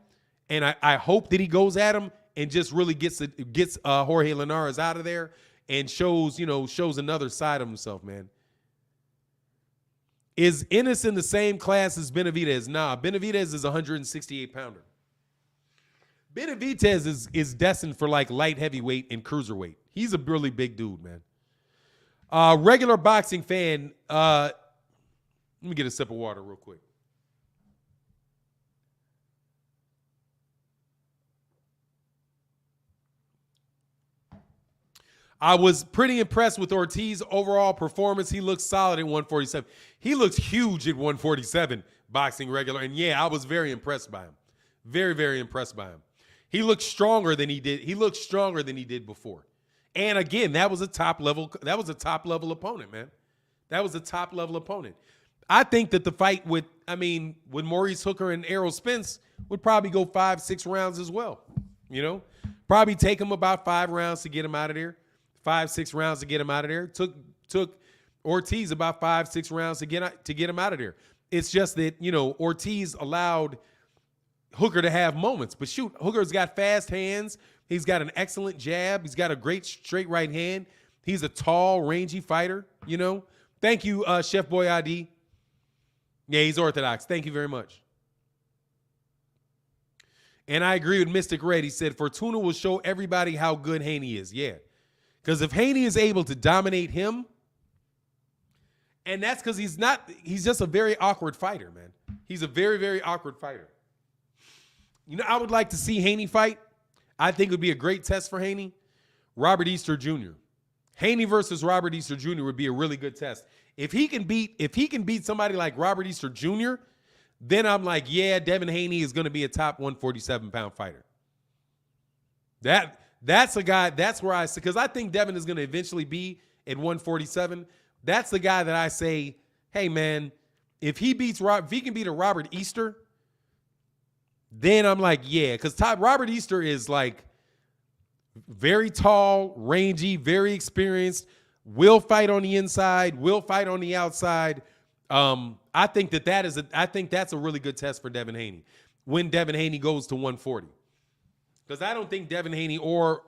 And I hope that he goes at him and just really gets Jorge Linares out of there and shows another side of himself, man. Is Ennis in the same class as Benavidez? Nah, Benavidez is a 168-pounder. Benavidez is destined for like light heavyweight and cruiserweight. He's a really big dude, man. Regular boxing fan. Let me get a sip of water real quick. I was pretty impressed with Ortiz's overall performance. He looks solid at 147. He looks huge at 147 boxing regular. And yeah, I was very impressed by him. Very, very impressed by him. He looks stronger than he did. He looks stronger than he did before. And again, that was a top level opponent, man. That was a top level opponent. I think that the fight with Maurice Hooker and Errol Spence would probably go 5-6 rounds as well. You know, probably take him about 5 rounds to get him out of there. 5-6 rounds to get him out of there. Took Ortiz about 5-6 rounds to get him out of there. It's just that, you know, Ortiz allowed Hooker to have moments. But shoot, Hooker's got fast hands. He's got an excellent jab. He's got a great straight right hand. He's a tall, rangy fighter, you know. Thank you, Chef Boyardee. Yeah, he's orthodox. Thank you very much. And I agree with Mystic Red. He said, Fortuna will show everybody how good Haney is. Yeah. Because if Haney is able to dominate him, and that's because he's just a very awkward fighter, man. He's a very, very awkward fighter. You know, I would like to see Haney fight. I think it would be a great test for Haney. Robert Easter Jr. Haney versus Robert Easter Jr. would be a really good test. If he can beat somebody like Robert Easter Jr., then I'm like, yeah, Devin Haney is going to be a top 147-pound fighter. That's a guy, that's where I say, because I think Devin is going to eventually be at 147. That's the guy that I say, hey, man, if he can beat a Robert Easter, then I'm like, yeah, because Robert Easter is like very tall, rangy, very experienced, will fight on the inside, will fight on the outside. I think that's a really good test for Devin Haney when Devin Haney goes to 140. Because I don't think Devin Haney or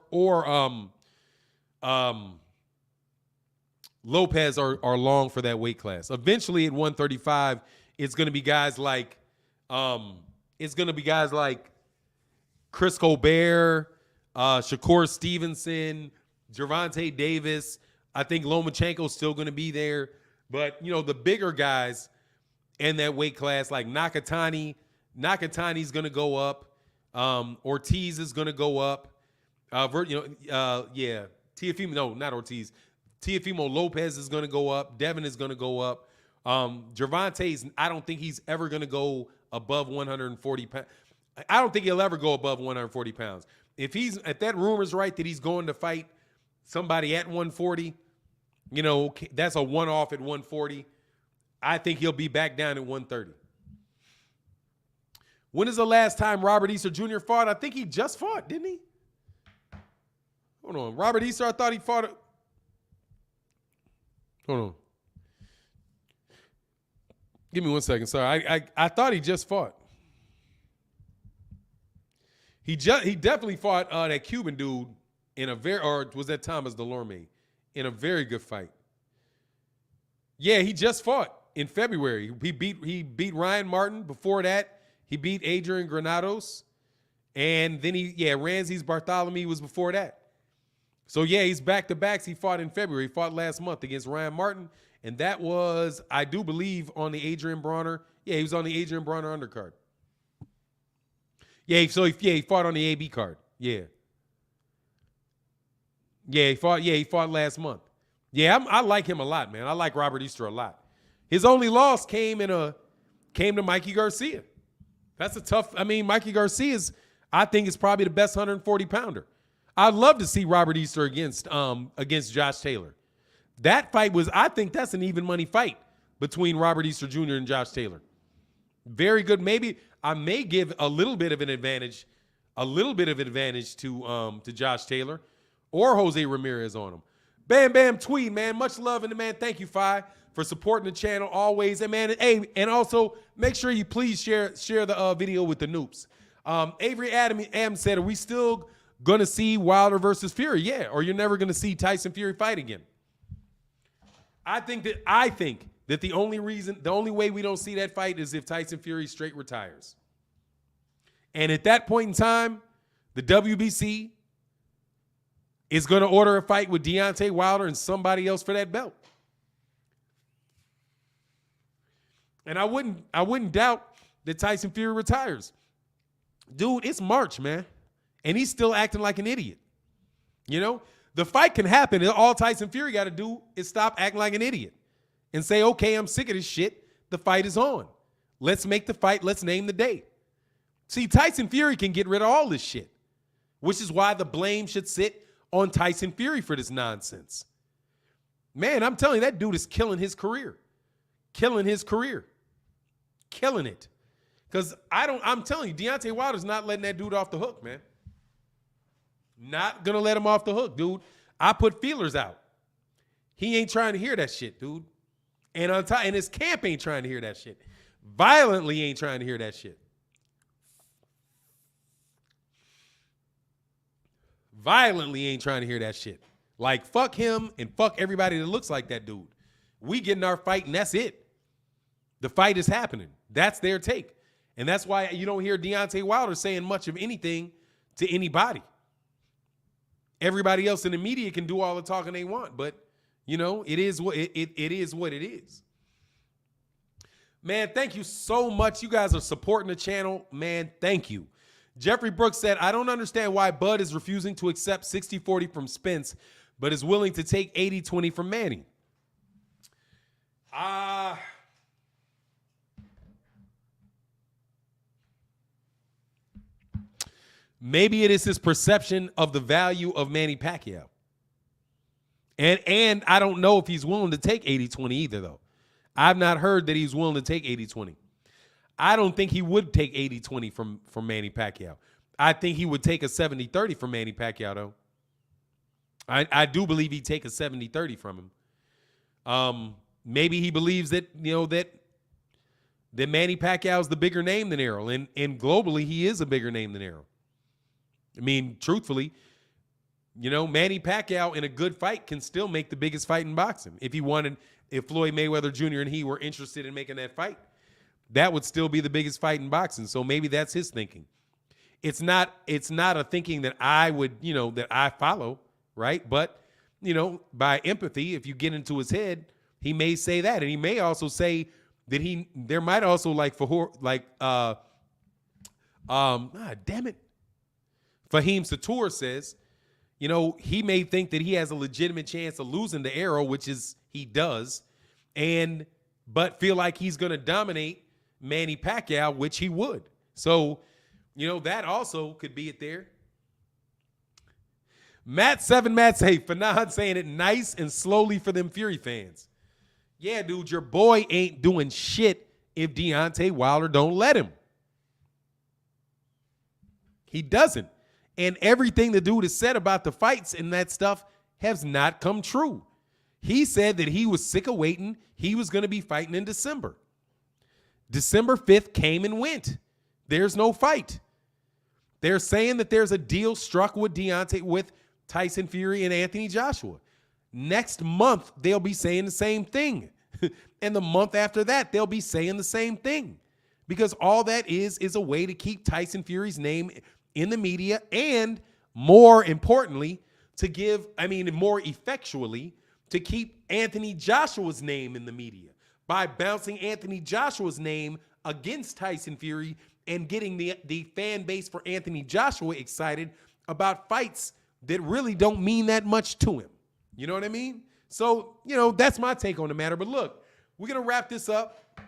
Lopez are long for that weight class. Eventually at 135, it's going to be guys like Chris Colbert, Shakur Stevenson, Gervonta Davis. I think Lomachenko's still going to be there. But, you know, the bigger guys in that weight class, like Nakatani's going to go up. Ortiz is going to go up. Teofimo, no, not Ortiz. Teofimo Lopez is going to go up. Devin is going to go up. Gervonta's, I don't think he's ever going to go above 140 pounds. I don't think he'll ever go above 140 pounds. If that rumor's right that he's going to fight somebody at 140, you know, that's a one-off at 140. I think he'll be back down at 130. When is the last time Robert Easter Jr. fought? I think he just fought, didn't he? Hold on. Robert Easter, I thought he fought. Hold on. Give me 1 second. Sorry. I thought he just fought. He definitely fought that Cuban dude or was that Thomas Delorme in a very good fight. Yeah, he just fought in February. He beat Ryan Martin. Before that, he beat Adrian Granados. And then Ramses Bartholomew was before that. So yeah, he's back-to-backs. He fought in February. He fought last month against Ryan Martin. And that was, I do believe, on the Adrian Bronner. Yeah, he was on the Adrian Bronner undercard. Yeah, he fought on the AB card. Yeah. Yeah, he fought last month. Yeah, I like him a lot, man. I like Robert Easter a lot. His only loss came to Mikey Garcia. That's a tough, Mikey Garcia's, I think, is probably the best 140-pounder. I'd love to see Robert Easter against Josh Taylor. That fight I think that's an even money fight between Robert Easter Jr. and Josh Taylor. Very good. Maybe I may give a little bit of an advantage to Josh Taylor or Jose Ramirez on him. Bam Bam Tweed, man. Much love in the man. Thank you, Fi, for supporting the channel always. And man, hey, and also make sure you please share the video with the noobs. Avery Adams said, are we still gonna see Wilder versus Fury? Yeah, or you're never gonna see Tyson Fury fight again. I think that the only way we don't see that fight is if Tyson Fury straight retires. And at that point in time, The WBC is going to order a fight with Deontay Wilder and somebody else for that belt. And I wouldn't doubt that Tyson Fury retires. Dude, it's March, man. And he's still acting like an idiot. You know, the fight can happen. All Tyson Fury got to do is stop acting like an idiot and say, okay, I'm sick of this shit. The fight is on. Let's make the fight. Let's name the date. See, Tyson Fury can get rid of all this shit, which is why the blame should sit on Tyson Fury for this nonsense. Man, I'm telling you, that dude is killing his career. Killing his career. Killing it. Because I'm telling you, Deontay Wilder's not letting that dude off the hook, man. Not going to let him off the hook, dude. I put feelers out. He ain't trying to hear that shit, dude. And his camp ain't trying to hear that shit. Violently ain't trying to hear that shit. Violently ain't trying to hear that shit. Like, fuck him and fuck everybody that looks like that dude. We getting our fight and that's it. The fight is happening. That's their take. And that's why you don't hear Deontay Wilder saying much of anything to anybody. Everybody else in the media can do all the talking they want, but you know, it is what it is. Man, thank you so much. You guys are supporting the channel. Man, thank you. Jeffrey Brooks said, I don't understand why Bud is refusing to accept 60-40 from Spence, but is willing to take 80-20 from Manny. Maybe it is his perception of the value of Manny Pacquiao. And I don't know if he's willing to take 80-20 either, though. I've not heard that he's willing to take 80-20. I don't think he would take 80-20 from Manny Pacquiao. I think he would take a 70-30 from Manny Pacquiao, though. I do believe he'd take a 70-30 from him. Maybe he believes that, you know, that Manny Pacquiao is the bigger name than Errol. And globally, he is a bigger name than Errol. I mean, truthfully, you know, Manny Pacquiao in a good fight can still make the biggest fight in boxing. If Floyd Mayweather Jr. and he were interested in making that fight, that would still be the biggest fight in boxing. So maybe that's his thinking. It's not a thinking that I would, you know, that I follow, right? But, you know, by empathy, if you get into his head, he may say that. And he may also say that there might also damn it. Fahim Satur says, you know, he may think that he has a legitimate chance of losing to Errol, which is he does, but feel like he's going to dominate Manny Pacquiao, which he would. So, you know, that also could be it there. Matt say, Fannon saying it nice and slowly for them Fury fans. Yeah, dude, your boy ain't doing shit if Deontay Wilder don't let him. He doesn't. And everything the dude has said about the fights and that stuff has not come true. He said that he was sick of waiting. He was going to be fighting in December. December 5th came and went. There's no fight. They're saying that there's a deal struck with Tyson Fury and Anthony Joshua. Next month, they'll be saying the same thing. And the month after that, they'll be saying the same thing. Because all that is a way to keep Tyson Fury's name in the media, and more importantly, more effectually, to keep Anthony Joshua's name in the media by bouncing Anthony Joshua's name against Tyson Fury and getting the fan base for Anthony Joshua excited about fights that really don't mean that much to him. You know what I mean? So, you know, that's my take on the matter. But look, we're going to wrap this up.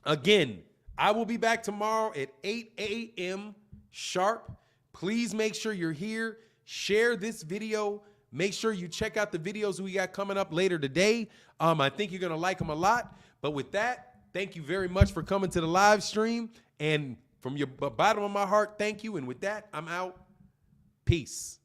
Again, I will be back tomorrow at 8 a.m. sharp. Please make sure you're here. Share this video. Make sure you check out the videos we got coming up later today. I think you're going to like them a lot. But with that, thank you very much for coming to the live stream. And from your bottom of my heart, thank you. And with that, I'm out. Peace.